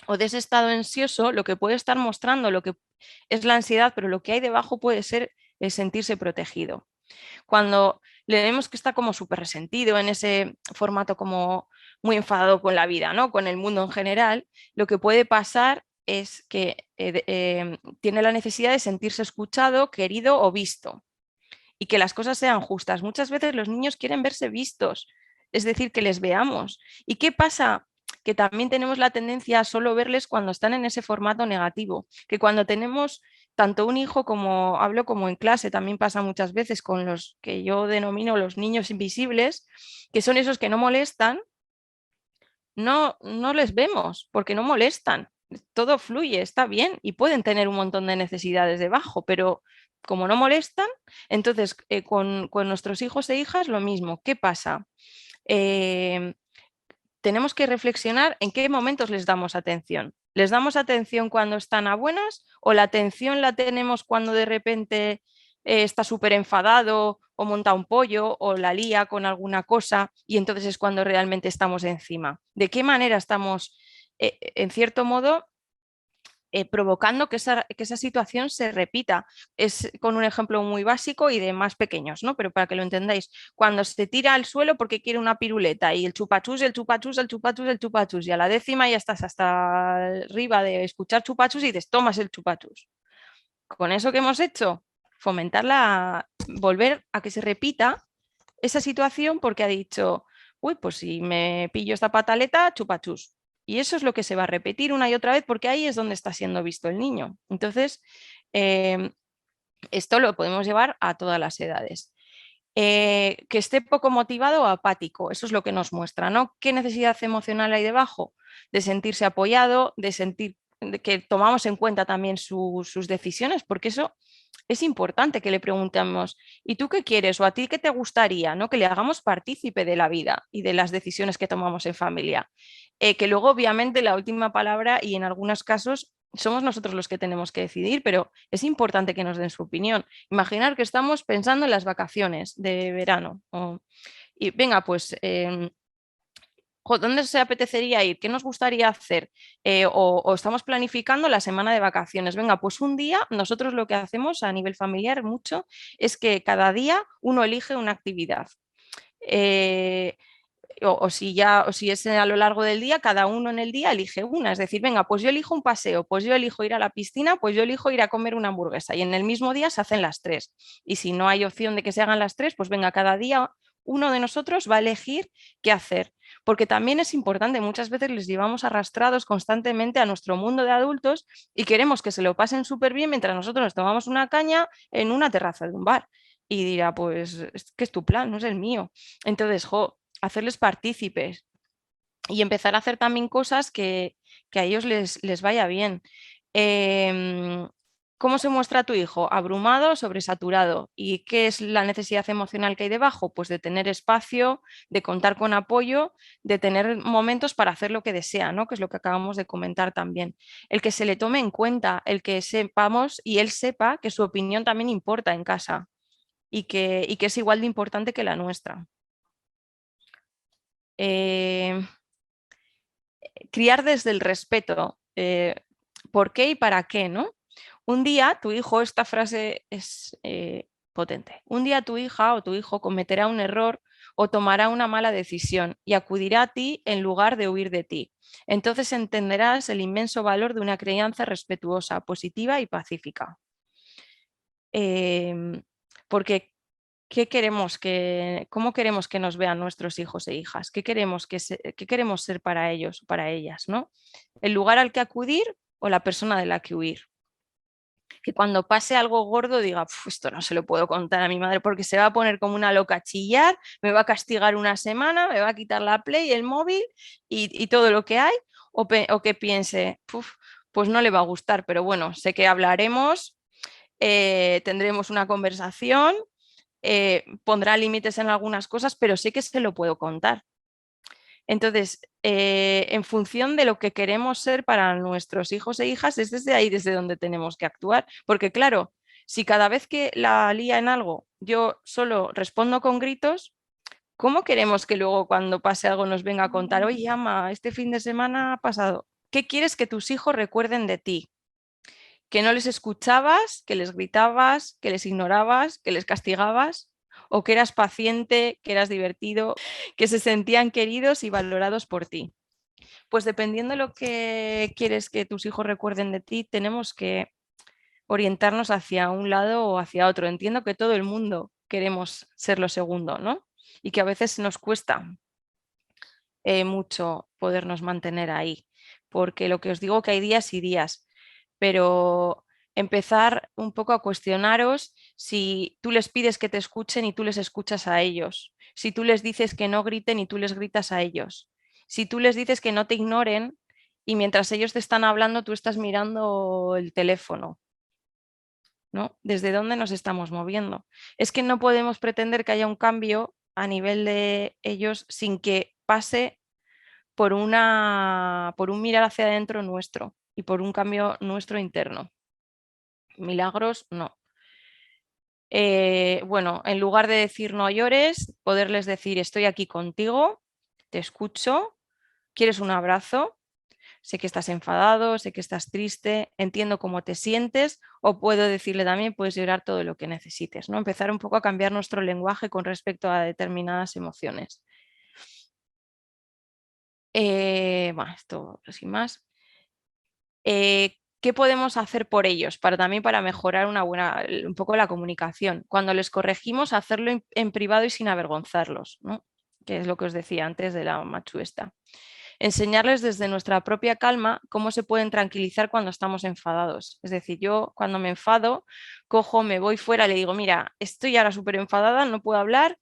o de ese estado ansioso, lo que puede estar mostrando lo que es la ansiedad, pero lo que hay debajo puede ser el sentirse protegido. Cuando le vemos que está como súper resentido en ese formato como muy enfadado con la vida, ¿no? Con el mundo en general, lo que puede pasar es que tiene la necesidad de sentirse escuchado, querido o visto y que las cosas sean justas. Muchas veces los niños quieren verse vistos, es decir, que les veamos. ¿Y qué pasa? Que también tenemos la tendencia a solo verles cuando están en ese formato negativo, que cuando tenemos tanto un hijo como hablo como en clase, también pasa muchas veces con los que yo denomino los niños invisibles, que son esos que no molestan, no les vemos porque no molestan. Todo fluye, está bien y pueden tener un montón de necesidades debajo, pero como no molestan, entonces con nuestros hijos e hijas lo mismo. ¿Qué pasa? Tenemos que reflexionar en qué momentos les damos atención. ¿Les damos atención cuando están a buenas o la atención la tenemos cuando de repente está súper enfadado o monta un pollo o la lía con alguna cosa y entonces es cuando realmente estamos encima? ¿De qué manera estamos, en cierto modo, provocando que esa situación se repita? Es con un ejemplo muy básico y de más pequeños, ¿no? Pero para que lo entendáis, cuando se tira al suelo porque quiere una piruleta y el chupachus, el chupachus, el chupachus, el chupachus, y a la décima ya estás hasta arriba de escuchar chupachus y dices, tomas el chupachus. Con eso que hemos hecho, volver a que se repita esa situación porque ha dicho, uy, pues si me pillo esta pataleta, chupachus. Y eso es lo que se va a repetir una y otra vez porque ahí es donde está siendo visto el niño. Entonces, esto lo podemos llevar a todas las edades. Que esté poco motivado o apático, eso es lo que nos muestra, ¿no? ¿Qué necesidad emocional hay debajo? De sentirse apoyado, de sentir que tomamos en cuenta también sus decisiones, porque eso es importante que le preguntemos, ¿y tú qué quieres? ¿O a ti qué te gustaría? ¿No? Que le hagamos partícipe de la vida y de las decisiones que tomamos en familia. Que luego, obviamente, la última palabra y en algunos casos somos nosotros los que tenemos que decidir, pero es importante que nos den su opinión. Imaginar que estamos pensando en las vacaciones de verano. Y venga, pues, ¿dónde se apetecería ir? ¿Qué nos gustaría hacer? O estamos planificando la semana de vacaciones. Venga, pues un día nosotros lo que hacemos a nivel familiar mucho es que cada día uno elige una actividad. O si es a lo largo del día, cada uno en el día elige una. Es decir, venga, pues yo elijo un paseo, pues yo elijo ir a la piscina, pues yo elijo ir a comer una hamburguesa. Y en el mismo día se hacen las tres. Y si no hay opción de que se hagan las tres, pues venga, cada día uno de nosotros va a elegir qué hacer. Porque también es importante, muchas veces les llevamos arrastrados constantemente a nuestro mundo de adultos y queremos que se lo pasen súper bien mientras nosotros nos tomamos una caña en una terraza de un bar. Y dirá, pues, ¿qué es tu plan? No es el mío. Entonces, hacerles partícipes y empezar a hacer también cosas que a ellos les vaya bien. ¿Cómo se muestra tu hijo? Abrumado, sobresaturado. ¿Y qué es la necesidad emocional que hay debajo? Pues de tener espacio, de contar con apoyo, de tener momentos para hacer lo que desea, ¿no? Que es lo que acabamos de comentar también. El que se le tome en cuenta, el que sepamos y él sepa que su opinión también importa en casa y que es igual de importante que la nuestra. Criar desde el respeto. ¿Por qué y para qué? ¿No? Un día tu hijo, esta frase es potente, un día tu hija o tu hijo cometerá un error o tomará una mala decisión y acudirá a ti en lugar de huir de ti. Entonces entenderás el inmenso valor de una crianza respetuosa, positiva y pacífica. Porque ¿cómo queremos que nos vean nuestros hijos e hijas? ¿Qué queremos ser para ellos, para ellas? ¿No? ¿El lugar al que acudir o la persona de la que huir? Que cuando pase algo gordo diga, esto no se lo puedo contar a mi madre porque se va a poner como una loca a chillar, me va a castigar una semana, me va a quitar la Play, el móvil y todo lo que hay, o que piense, pues no le va a gustar, pero bueno, sé que hablaremos tendremos una conversación, pondrá límites en algunas cosas, pero sé que se lo puedo contar. Entonces, en función de lo que queremos ser para nuestros hijos e hijas, es desde ahí desde donde tenemos que actuar. Porque claro, si cada vez que la lía en algo yo solo respondo con gritos, ¿cómo queremos que luego cuando pase algo nos venga a contar, oye, ama, este fin de semana ha pasado? ¿Qué quieres que tus hijos recuerden de ti? ¿Que no les escuchabas, que les gritabas, que les ignorabas, que les castigabas? ¿O que eras paciente, que eras divertido, que se sentían queridos y valorados por ti? Pues dependiendo de lo que quieres que tus hijos recuerden de ti, tenemos que orientarnos hacia un lado o hacia otro. Entiendo que todo el mundo queremos ser lo segundo, ¿no? Y que a veces nos cuesta mucho podernos mantener ahí, porque lo que os digo que hay días y días, pero empezar un poco a cuestionaros si tú les pides que te escuchen y tú les escuchas a ellos, si tú les dices que no griten y tú les gritas a ellos, si tú les dices que no te ignoren y mientras ellos te están hablando tú estás mirando el teléfono, ¿no? ¿Desde dónde nos estamos moviendo? Es que no podemos pretender que haya un cambio a nivel de ellos sin que pase por un mirar hacia adentro nuestro y por un cambio nuestro interno. Milagros, no. Bueno, en lugar de decir no llores, poderles decir estoy aquí contigo, te escucho, ¿quieres un abrazo? Sé que estás enfadado, sé que estás triste, entiendo cómo te sientes, o puedo decirle también, puedes llorar todo lo que necesites, ¿no? Empezar un poco a cambiar nuestro lenguaje con respecto a determinadas emociones. Bueno, esto sin más. ¿Qué podemos hacer por ellos? También para mejorar un poco la comunicación. Cuando les corregimos, hacerlo en privado y sin avergonzarlos, ¿no? Que es lo que os decía antes de la machu esta. Enseñarles desde nuestra propia calma cómo se pueden tranquilizar cuando estamos enfadados. Es decir, yo cuando me enfado, cojo, me voy fuera, le digo, mira, estoy ahora súper enfadada, no puedo hablar,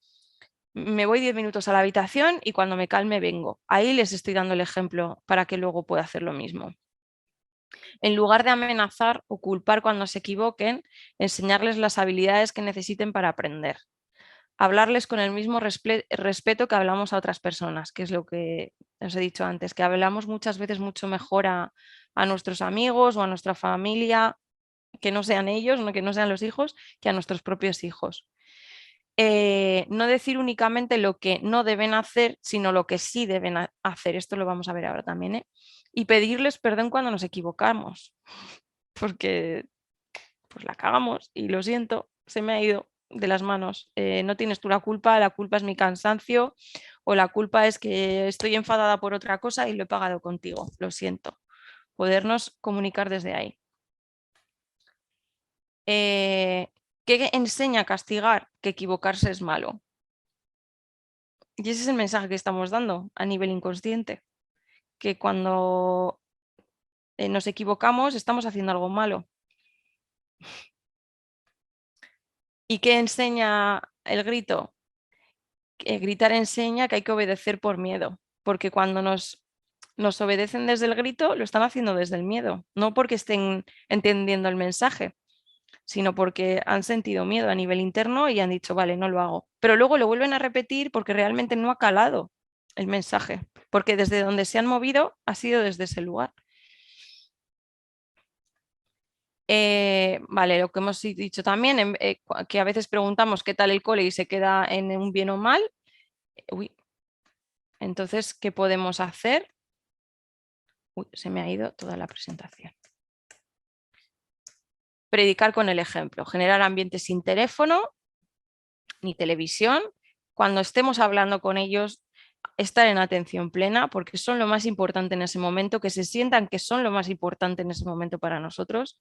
me voy 10 minutos a la habitación y cuando me calme vengo. Ahí les estoy dando el ejemplo para que luego pueda hacer lo mismo. En lugar de amenazar o culpar cuando se equivoquen, enseñarles las habilidades que necesiten para aprender. Hablarles con el mismo respeto que hablamos a otras personas, que es lo que os he dicho antes, que hablamos muchas veces mucho mejor a nuestros amigos o a nuestra familia, que no sean ellos, que no sean los hijos, que a nuestros propios hijos. No decir únicamente lo que no deben hacer, sino lo que sí deben hacer. Esto lo vamos a ver ahora también, ¿eh? Y pedirles perdón cuando nos equivocamos, porque pues la cagamos y lo siento, se me ha ido de las manos. No tienes tú la culpa es mi cansancio o la culpa es que estoy enfadada por otra cosa y lo he pagado contigo, lo siento. Podernos comunicar desde ahí. ¿Qué enseña a castigar? Que equivocarse es malo. Y ese es el mensaje que estamos dando a nivel inconsciente, que cuando nos equivocamos estamos haciendo algo malo. ¿Y qué enseña el grito? Gritar enseña que hay que obedecer por miedo, porque cuando nos obedecen desde el grito, lo están haciendo desde el miedo, no porque estén entendiendo el mensaje, sino porque han sentido miedo a nivel interno y han dicho, vale, no lo hago. Pero luego lo vuelven a repetir porque realmente no ha calado el mensaje, porque desde donde se han movido ha sido desde ese lugar. Vale, lo que hemos dicho también, que a veces preguntamos qué tal el cole y se queda en un bien o mal. Uy. Entonces, ¿qué podemos hacer? Uy, se me ha ido toda la presentación. Predicar con el ejemplo, generar ambientes sin teléfono ni televisión. Cuando estemos hablando con ellos, estar en atención plena, porque son lo más importante en ese momento, que se sientan que son lo más importante en ese momento para nosotros.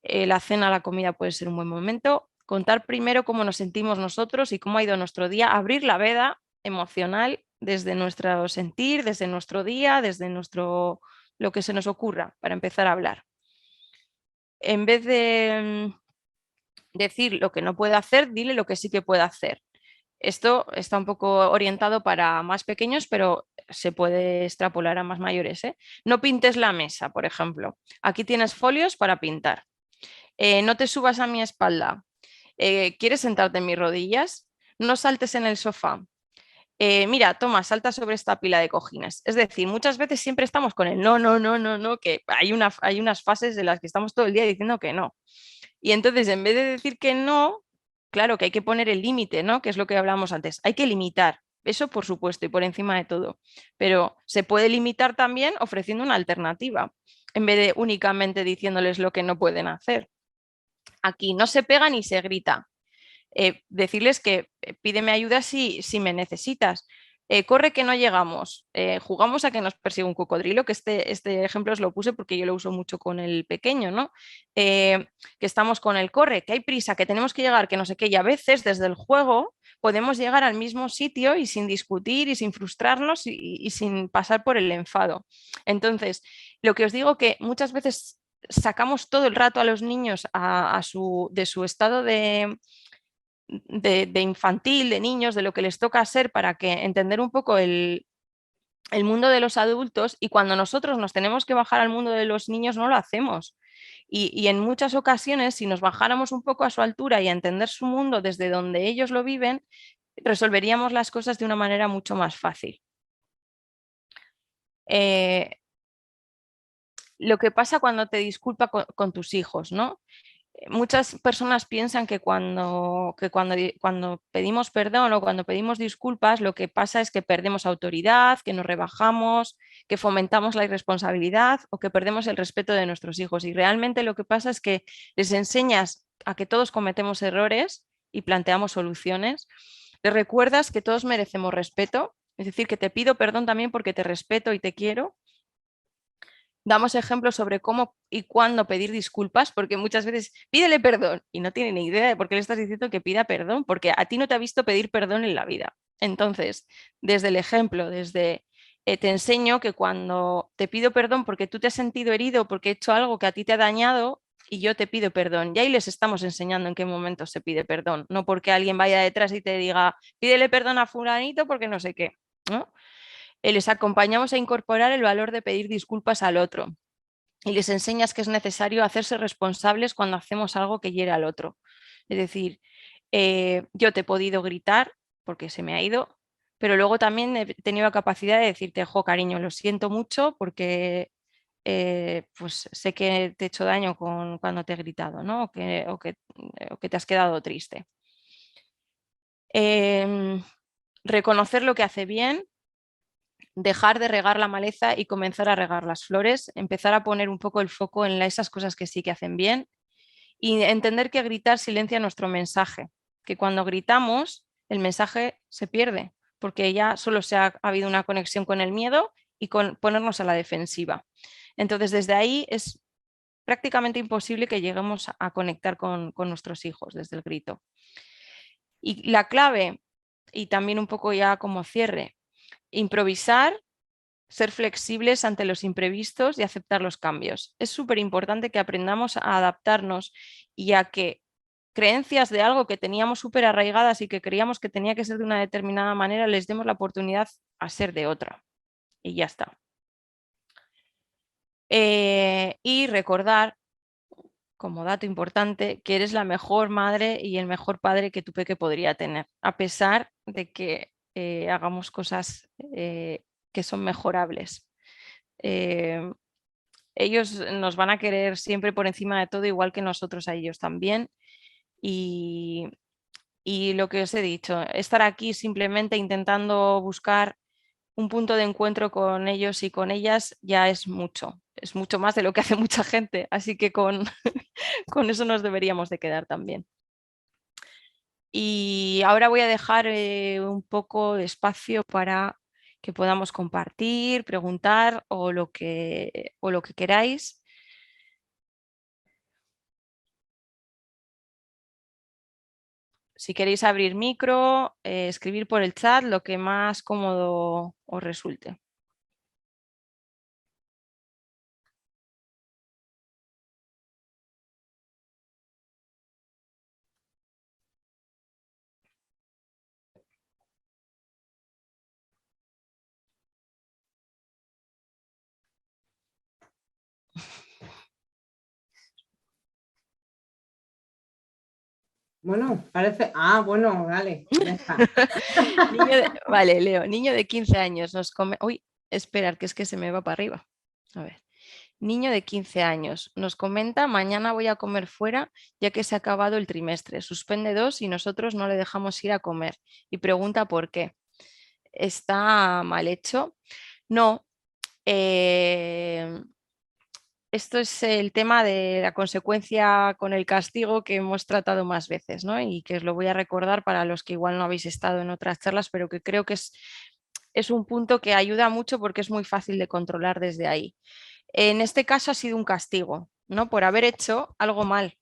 La cena, la comida puede ser un buen momento. Contar primero cómo nos sentimos nosotros y cómo ha ido nuestro día, abrir la veda emocional desde nuestro sentir, desde nuestro día, desde lo que se nos ocurra para empezar a hablar. En vez de decir lo que no puede hacer, dile lo que sí que puede hacer. Esto está un poco orientado para más pequeños, pero se puede extrapolar a más mayores, ¿eh? No pintes la mesa, por ejemplo. Aquí tienes folios para pintar. no te subas a mi espalda, ¿quieres sentarte en mis rodillas? No saltes en el sofá. Mira, toma, salta sobre esta pila de cojines. Es decir, muchas veces siempre estamos con el no, no, no, no, no, que hay unas fases en las que estamos todo el día diciendo que no. Y entonces, en vez de decir que no, claro que hay que poner el límite, ¿no? Que es lo que hablábamos antes. Hay que limitar, eso por supuesto, y por encima de todo. Pero se puede limitar también ofreciendo una alternativa, en vez de únicamente diciéndoles lo que no pueden hacer. Aquí no se pega ni se grita. Decirles que pídeme ayuda si me necesitas. Corre que no llegamos. Jugamos a que nos persigue un cocodrilo, que este ejemplo os lo puse porque yo lo uso mucho con el pequeño, ¿no? Que estamos con el corre, que hay prisa, que tenemos que llegar, que no sé qué, y a veces desde el juego podemos llegar al mismo sitio y sin discutir y sin frustrarnos y sin pasar por el enfado. Entonces, lo que os digo que muchas veces sacamos todo el rato a los niños de su estado de infantil, de niños, de lo que les toca hacer para que entender un poco el mundo de los adultos, y cuando nosotros nos tenemos que bajar al mundo de los niños no lo hacemos. Y en muchas ocasiones, si nos bajáramos un poco a su altura y a entender su mundo desde donde ellos lo viven, resolveríamos las cosas de una manera mucho más fácil. Lo que pasa cuando te disculpa con tus hijos, ¿no? Muchas personas piensan que cuando pedimos perdón o cuando pedimos disculpas, lo que pasa es que perdemos autoridad, que nos rebajamos, que fomentamos la irresponsabilidad o que perdemos el respeto de nuestros hijos. Y realmente lo que pasa es que les enseñas a que todos cometemos errores y planteamos soluciones. Les recuerdas que todos merecemos respeto, es decir, que te pido perdón también porque te respeto y te quiero. Damos ejemplos sobre cómo y cuándo pedir disculpas, porque muchas veces pídele perdón y no tiene ni idea de por qué le estás diciendo que pida perdón, porque a ti no te ha visto pedir perdón en la vida. Entonces, desde el ejemplo, te enseño que cuando te pido perdón porque tú te has sentido herido, porque he hecho algo que a ti te ha dañado y yo te pido perdón. Y ahí les estamos enseñando en qué momento se pide perdón, no porque alguien vaya detrás y te diga, pídele perdón a fulanito porque no sé qué, ¿no? Les acompañamos a incorporar el valor de pedir disculpas al otro y les enseñas que es necesario hacerse responsables cuando hacemos algo que hiera al otro. Es decir, yo te he podido gritar porque se me ha ido, pero luego también he tenido la capacidad de decirte, jo, cariño, lo siento mucho porque pues sé que te he hecho daño cuando te he gritado, ¿no? O que te has quedado triste. Reconocer lo que hace bien, dejar de regar la maleza y comenzar a regar las flores, empezar a poner un poco el foco en esas cosas que sí que hacen bien y entender que gritar silencia nuestro mensaje, que cuando gritamos el mensaje se pierde porque ya solo ha habido una conexión con el miedo y con ponernos a la defensiva. Entonces desde ahí es prácticamente imposible que lleguemos a conectar con nuestros hijos desde el grito. Y la clave, y también un poco ya como cierre, improvisar, ser flexibles ante los imprevistos y aceptar los cambios. Es súper importante que aprendamos a adaptarnos y a que creencias de algo que teníamos súper arraigadas y que creíamos que tenía que ser de una determinada manera, les demos la oportunidad a ser de otra. Y ya está. Y recordar, como dato importante, que eres la mejor madre y el mejor padre que tu peque podría tener, a pesar de que hagamos cosas que son mejorables. Ellos nos van a querer siempre por encima de todo, igual que nosotros a ellos también. Y, y lo que os he dicho, estar aquí simplemente intentando buscar un punto de encuentro con ellos y con ellas ya es mucho más de lo que hace mucha gente, así que con, con eso nos deberíamos de quedar también. Y ahora voy a dejar un poco de espacio para que podamos compartir, preguntar o lo que queráis. Si queréis abrir micro, escribir por el chat, lo que más cómodo os resulte. Bueno, parece... Ah, bueno, vale, ya está. Vale, Leo, niño de 15 años nos come... Uy, esperar, que es que se me va para arriba. A ver. Niño de 15 años nos comenta, mañana voy a comer fuera ya que se ha acabado el trimestre. Suspende 2 y nosotros no le dejamos ir a comer. Y pregunta por qué. ¿Está mal hecho? No. Esto es el tema de la consecuencia con el castigo que hemos tratado más veces, ¿no? Y que os lo voy a recordar para los que igual no habéis estado en otras charlas, pero que creo que es un punto que ayuda mucho porque es muy fácil de controlar desde ahí. En este caso ha sido un castigo, ¿no? Por haber hecho algo mal,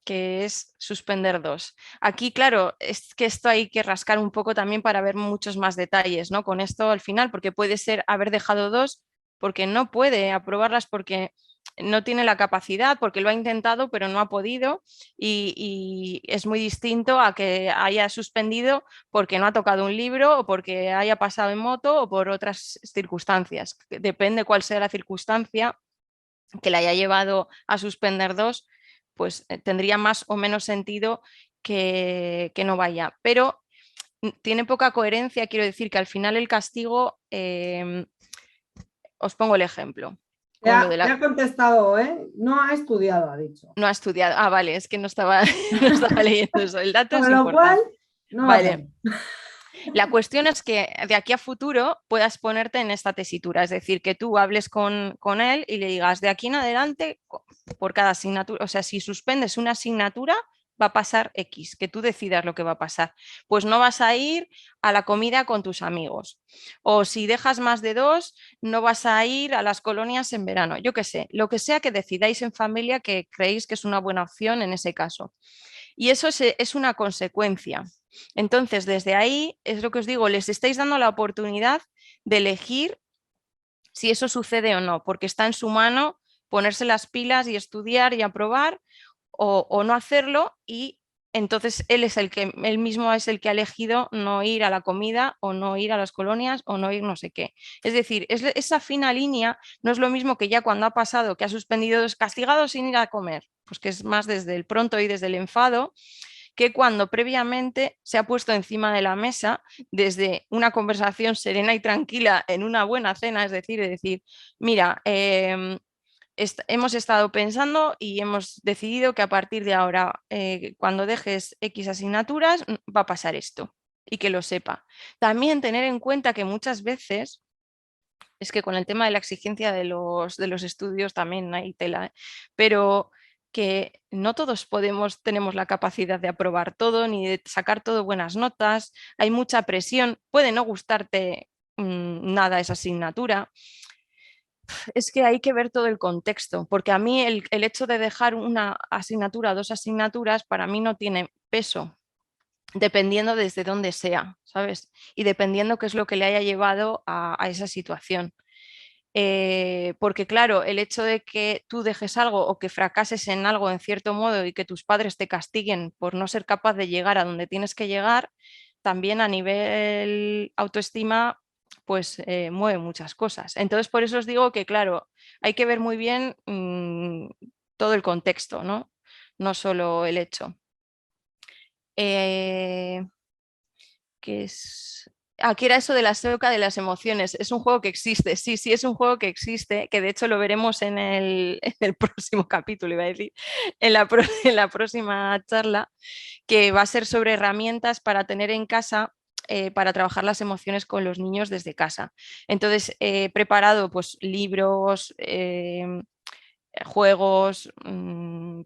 que es suspender 2. Aquí, claro, es que esto hay que rascar un poco también para ver muchos más detalles, ¿no? Con esto al final, porque puede ser haber dejado 2 porque no puede aprobarlas porque no tiene la capacidad, porque lo ha intentado pero no ha podido y es muy distinto a que haya suspendido porque no ha tocado un libro o porque haya pasado en moto o por otras circunstancias. Depende cuál sea la circunstancia que le haya llevado a suspender 2, pues tendría más o menos sentido que no vaya. Pero tiene poca coherencia, quiero decir que al final el castigo, os pongo el ejemplo. Con lo de Te la... ha contestado, ¿eh? No ha estudiado, ha dicho. No ha estudiado. Ah, vale, es que no estaba, no estaba leyendo eso. El dato es Con lo cual, importante. no va a Vale. poder. La cuestión es que de aquí a futuro puedas ponerte en esta tesitura, es decir, que tú hables con él y le digas de aquí en adelante por cada asignatura, o sea, si suspendes una asignatura va a pasar X, que tú decidas lo que va a pasar. Pues no vas a ir a la comida con tus amigos. O si dejas más de 2, no vas a ir a las colonias en verano. Yo qué sé, lo que sea que decidáis en familia que creéis que es una buena opción en ese caso. Y eso es una consecuencia. Entonces, desde ahí es lo que os digo, les estáis dando la oportunidad de elegir si eso sucede o no, porque está en su mano ponerse las pilas y estudiar y aprobar o no hacerlo y entonces él mismo es el que ha elegido no ir a la comida o no ir a las colonias o no ir no sé qué. Es decir, esa fina línea no es lo mismo que ya cuando ha pasado, que ha suspendido, es castigado sin ir a comer, pues que es más desde el pronto y desde el enfado que cuando previamente se ha puesto encima de la mesa desde una conversación serena y tranquila en una buena cena, es decir, mira, hemos estado pensando y hemos decidido que a partir de ahora, cuando dejes X asignaturas, va a pasar esto y que lo sepa. También tener en cuenta que muchas veces, es que con el tema de la exigencia de los estudios también hay tela, pero que no todos tenemos la capacidad de aprobar todo ni de sacar todo buenas notas, hay mucha presión, puede no gustarte nada esa asignatura. Es que hay que ver todo el contexto, porque a mí el hecho de dejar una asignatura, 2 asignaturas, para mí no tiene peso, dependiendo desde dónde sea, ¿sabes? Y dependiendo qué es lo que le haya llevado a esa situación. Porque claro, el hecho de que tú dejes algo o que fracases en algo en cierto modo y que tus padres te castiguen por no ser capaz de llegar a donde tienes que llegar, también a nivel autoestima, pues mueve muchas cosas. Entonces, por eso os digo que, claro, hay que ver muy bien todo el contexto, ¿no? No solo el hecho. Que es... Aquí era eso de la SEOCA de las emociones. Es un juego que existe, sí, sí, es un juego que existe, que de hecho lo veremos en el próximo capítulo, iba a decir, en la próxima charla, que va a ser sobre herramientas para tener en casa para trabajar las emociones con los niños desde casa. Entonces, he preparado pues, libros, juegos,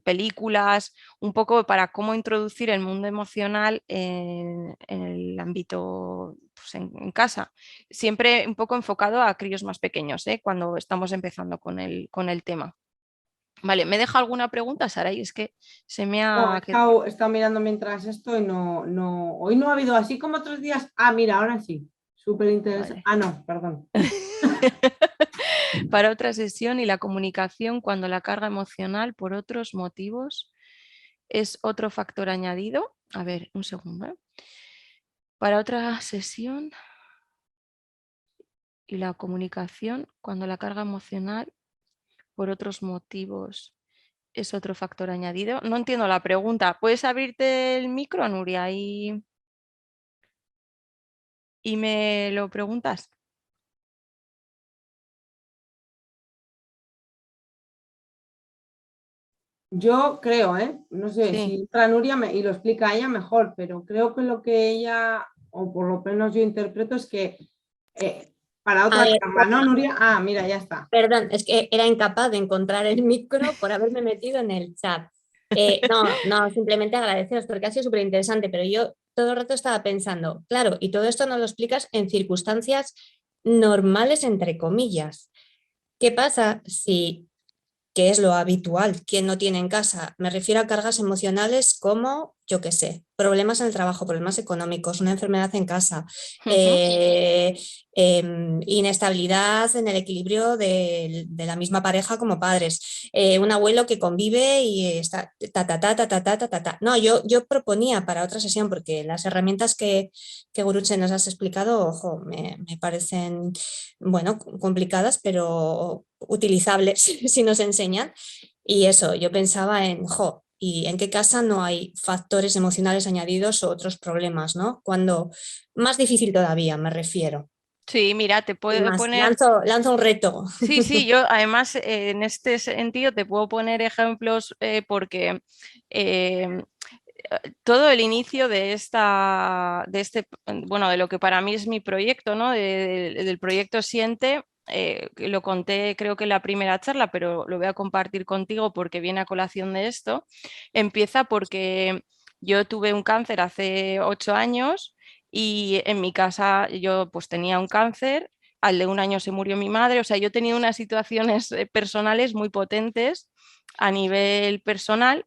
películas, un poco para cómo introducir el mundo emocional en el ámbito pues, en casa. Siempre un poco enfocado a críos más pequeños, cuando estamos empezando con el tema. Vale, ¿me deja alguna pregunta, Saray? Es que se me No, ha... he estado mirando mientras esto y hoy no ha habido así como otros días. Ah, mira, ahora sí. Súper interesante. Vale. Ah, no, perdón. Para otra sesión y la comunicación cuando la carga emocional por otros motivos es otro factor añadido. A ver, un segundo. Para otra sesión y la comunicación cuando la carga emocional por otros motivos es otro factor añadido. No entiendo la pregunta. ¿Puedes abrirte el micro, Nuria, y me lo preguntas? Yo creo, no sé Sí. si entra Nuria y lo explica ella mejor, pero creo que lo que ella, o por lo menos yo interpreto, es que para A otra ver, charla, ¿no, Nuria? Ah, mira, ya está. perdón, es que era incapaz de encontrar el micro por haberme metido en el chat. No, simplemente agradeceros porque ha sido súper interesante, pero yo todo el rato estaba pensando, claro, y todo esto nos lo explicas en circunstancias normales, entre comillas. ¿Qué pasa si que es lo habitual, quien no tiene en casa? Me refiero a cargas emocionales como, yo qué sé, problemas en el trabajo, problemas económicos, una enfermedad en casa, Ujú. inestabilidad en el equilibrio de la misma pareja como padres, un abuelo que convive y está ta, ta, ta, ta, ta, ta, ta, ta, ta. No, yo proponía para otra sesión, porque las herramientas que Guruche nos has explicado, ojo, me parecen, bueno, complicadas, pero utilizables si nos enseñan. Y eso, yo pensaba en, jo, ¿y en qué casa no hay factores emocionales añadidos o otros problemas, ¿no? Cuando más difícil todavía, me refiero. Sí, mira, te Sin puedo más, poner... lanzo un reto. Sí, sí, yo además en este sentido te puedo poner ejemplos porque eh, todo el inicio bueno, de lo que para mí es mi proyecto, ¿no? Del proyecto Siente, que lo conté creo que en la primera charla, pero lo voy a compartir contigo porque viene a colación de esto. Empieza porque yo tuve un cáncer hace 8 años y en mi casa yo pues tenía un cáncer. Al de un año se murió mi madre, o sea, yo he tenido unas situaciones personales muy potentes a nivel personal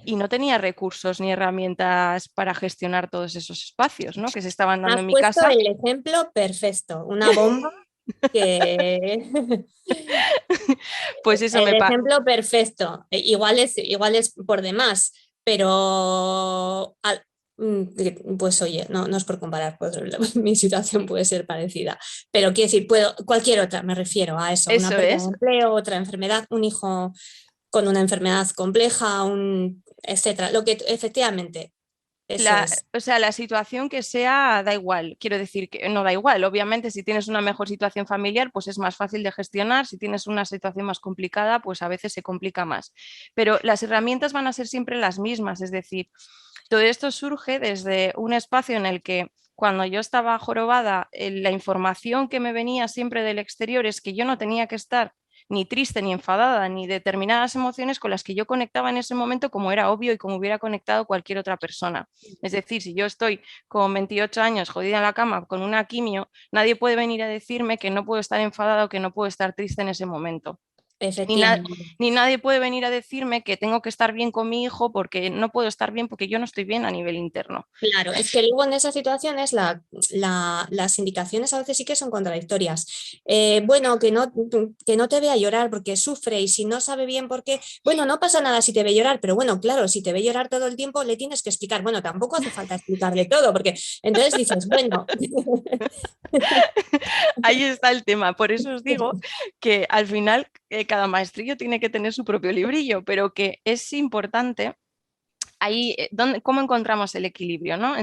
y no tenía recursos ni herramientas para gestionar todos esos espacios, ¿no? Que se estaban dando Has en mi puesto casa. el ejemplo perfecto, una bomba que... Pues eso El ejemplo perfecto. Igual es por demás, pero pues oye, no es por comparar, pues, mi situación puede ser parecida, pero quiero decir, cualquier otra, me refiero a eso, una Eso pérdida de es. empleo, otra enfermedad, un hijo con una enfermedad compleja, etcétera. Lo que efectivamente, eso es. O sea, la situación que sea da igual. Quiero decir que no da igual. Obviamente, si tienes una mejor situación familiar, pues es más fácil de gestionar. Si tienes una situación más complicada, pues a veces se complica más. Pero las herramientas van a ser siempre las mismas. Es decir, todo esto surge desde un espacio en el que cuando yo estaba jorobada, la información que me venía siempre del exterior es que yo no tenía que estar ni triste, ni enfadada, ni determinadas emociones con las que yo conectaba en ese momento como era obvio y como hubiera conectado cualquier otra persona. Es decir, si yo estoy con 28 años jodida en la cama con una quimio, nadie puede venir a decirme que no puedo estar enfadada o que no puedo estar triste en ese momento. Ni, Efectivamente. ni nadie puede venir a decirme que tengo que estar bien con mi hijo porque no puedo estar bien porque yo no estoy bien a nivel interno. Claro, es que luego en esas situaciones las indicaciones a veces sí que son contradictorias. Bueno, que no te vea llorar porque sufre y si no sabe bien por qué, bueno, no pasa nada si te ve llorar, pero bueno, claro, si te ve llorar todo el tiempo le tienes que explicar, bueno, tampoco hace falta explicarle todo porque entonces dices, bueno. Ahí está el tema. Por eso os digo que al final cada maestrillo tiene que tener su propio librillo, pero que es importante ahí, ¿cómo encontramos el equilibrio, ¿no?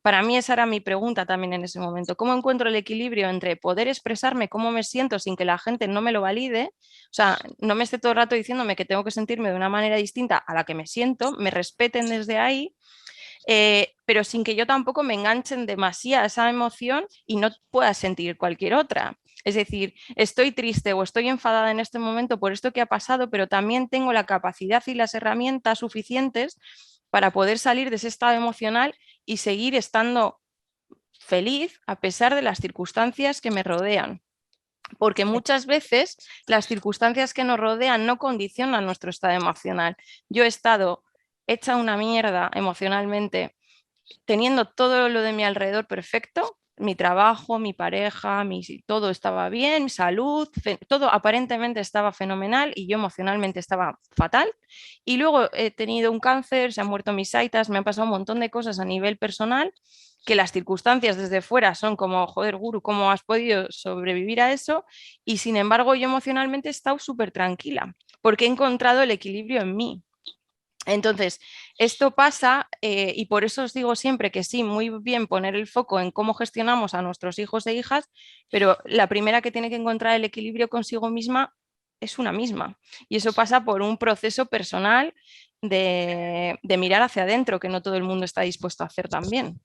Para mí esa era mi pregunta también en ese momento, ¿cómo encuentro el equilibrio entre poder expresarme cómo me siento sin que la gente no me lo valide? O sea, no me esté todo el rato diciéndome que tengo que sentirme de una manera distinta a la que me siento, me respeten desde ahí, pero sin que yo tampoco me enganchen demasiado a esa emoción y no pueda sentir cualquier otra. Es decir, estoy triste o estoy enfadada en este momento por esto que ha pasado, pero también tengo la capacidad y las herramientas suficientes para poder salir de ese estado emocional y seguir estando feliz a pesar de las circunstancias que me rodean. Porque muchas veces las circunstancias que nos rodean no condicionan nuestro estado emocional. Yo he estado hecha una mierda emocionalmente, teniendo todo lo de mi alrededor perfecto, mi trabajo, mi pareja, todo estaba bien, salud, todo aparentemente estaba fenomenal y yo emocionalmente estaba fatal. Y luego he tenido un cáncer, se han muerto mis aitas, me han pasado un montón de cosas a nivel personal que las circunstancias desde fuera son como, joder, Guru, ¿cómo has podido sobrevivir a eso? Y sin embargo, yo emocionalmente he estado súper tranquila, porque he encontrado el equilibrio en mí. Entonces, esto pasa y por eso os digo siempre que sí, muy bien poner el foco en cómo gestionamos a nuestros hijos e hijas, pero la primera que tiene que encontrar el equilibrio consigo misma es una misma. Y eso pasa por un proceso personal de mirar hacia adentro, que no todo el mundo está dispuesto a hacer también.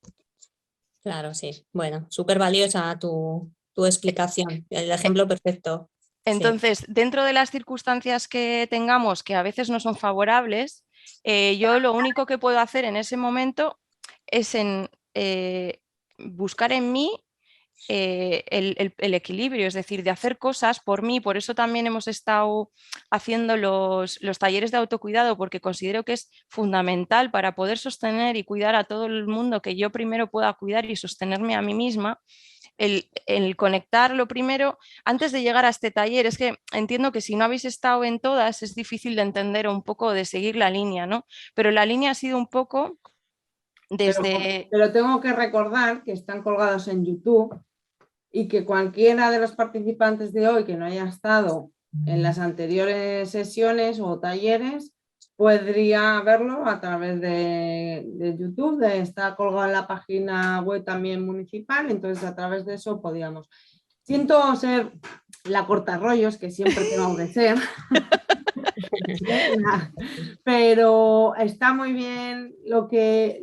Claro, sí. Bueno, súper valiosa tu explicación, el ejemplo perfecto. Sí. Entonces, dentro de las circunstancias que tengamos, que a veces no son favorables, yo lo único que puedo hacer en ese momento es buscar en mí el equilibrio, es decir, de hacer cosas por mí. Por eso también hemos estado haciendo los talleres de autocuidado, porque considero que es fundamental para poder sostener y cuidar a todo el mundo, que yo primero pueda cuidar y sostenerme a mí misma. El conectar lo primero antes de llegar a este taller. Es que entiendo que si no habéis estado en todas es difícil de entender o un poco de seguir la línea, ¿no? Pero la línea ha sido un poco desde... Pero tengo que recordar que están colgados en YouTube y que cualquiera de los participantes de hoy que no haya estado en las anteriores sesiones o talleres podría verlo a través de YouTube, está colgado en la página web también municipal, entonces a través de eso podíamos. Siento ser la cortarrollos, que siempre tengo que ser, pero está muy bien lo que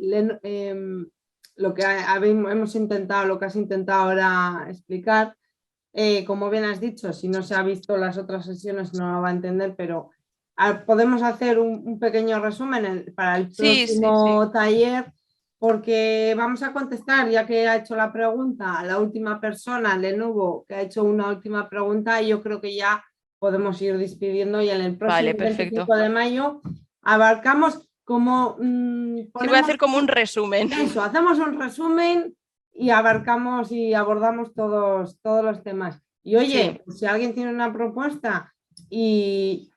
hemos intentado, lo que has intentado ahora explicar. Como bien has dicho, si no se ha visto las otras sesiones no lo va a entender, pero podemos hacer un pequeño resumen para el próximo taller, porque vamos a contestar, ya que ha hecho la pregunta, a la última persona, Lenovo, que ha hecho una última pregunta, y yo creo que ya podemos ir despidiendo, y en el próximo 25 de mayo abarcamos como... voy a hacer como un resumen. Eso, hacemos un resumen y abarcamos y abordamos todos los temas. Y oye, pues si alguien tiene una propuesta y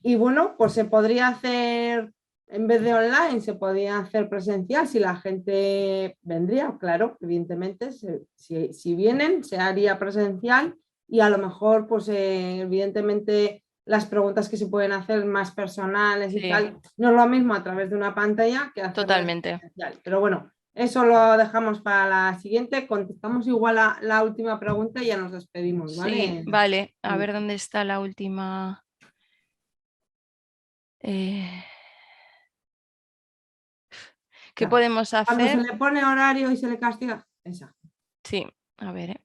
bueno, pues se podría hacer, en vez de online, se podría hacer presencial si la gente vendría, claro, evidentemente, si vienen, se haría presencial y a lo mejor, pues evidentemente, las preguntas que se pueden hacer más personales y tal, no es lo mismo a través de una pantalla que hacerlo presencial. Pero bueno, eso lo dejamos para la siguiente. Contestamos igual a la última pregunta y ya nos despedimos, ¿vale? Sí, vale. A ver dónde está la última. ¿Qué podemos hacer? Cuando se le pone horario y se le castiga. Esa. Sí, a ver.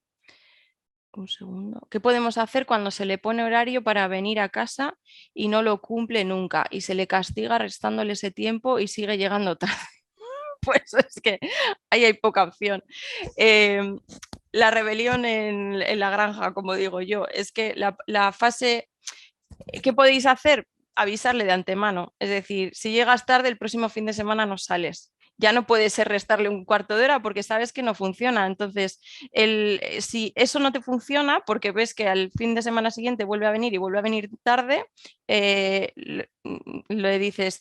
Un segundo. ¿Qué podemos hacer cuando se le pone horario para venir a casa y no lo cumple nunca y se le castiga restándole ese tiempo y sigue llegando tarde? Pues es que ahí hay poca opción. La rebelión en la granja, como digo yo, es que la fase... ¿Qué podéis hacer? Avisarle de antemano. Es decir, si llegas tarde, el próximo fin de semana no sales. Ya no puede ser restarle un cuarto de hora porque sabes que no funciona. Entonces, si eso no te funciona porque ves que al fin de semana siguiente vuelve a venir y vuelve a venir tarde, le dices,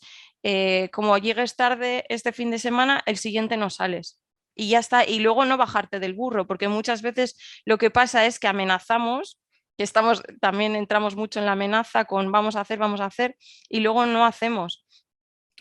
como llegues tarde este fin de semana, el siguiente no sales. Y ya está. Y luego no bajarte del burro, porque muchas veces lo que pasa es que amenazamos, que también entramos mucho en la amenaza con vamos a hacer, y luego no hacemos.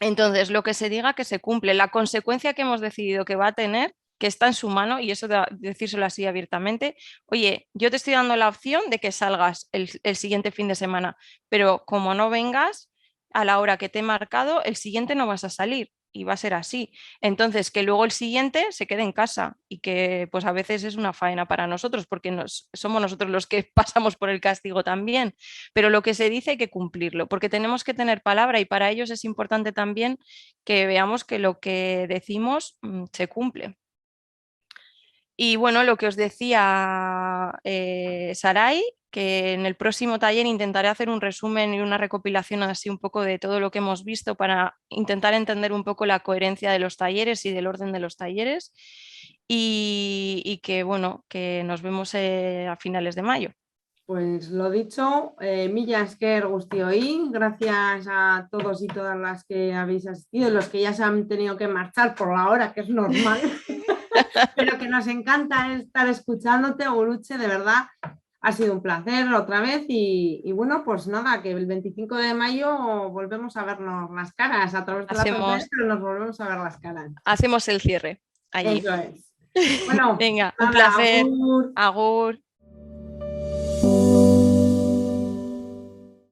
Entonces, lo que se diga que se cumple. La consecuencia que hemos decidido que va a tener, que está en su mano, y eso de decírselo así abiertamente, oye, yo te estoy dando la opción de que salgas el siguiente fin de semana, pero como no vengas a la hora que te he marcado, el siguiente no vas a salir. Y va a ser así. Entonces, que luego el siguiente se quede en casa y que pues a veces es una faena para nosotros porque somos nosotros los que pasamos por el castigo también. Pero lo que se dice hay que cumplirlo porque tenemos que tener palabra y para ellos es importante también que veamos que lo que decimos se cumple. Y bueno, lo que os decía Saray, que en el próximo taller intentaré hacer un resumen y una recopilación así un poco de todo lo que hemos visto para intentar entender un poco la coherencia de los talleres y del orden de los talleres y que bueno, que nos vemos a finales de mayo. Pues lo dicho, mila esker guztioi, gracias a todos y todas las que habéis asistido, los que ya se han tenido que marchar por la hora, que es normal. pero que nos encanta estar escuchándote, Guruche, de verdad. Ha sido un placer otra vez y bueno, pues nada, que el 25 de mayo volvemos a vernos las caras a través de la conferencia, pero nos volvemos a ver las caras. Hacemos el cierre allí. Eso es. Bueno, Venga, nada, un placer. agur. Agur.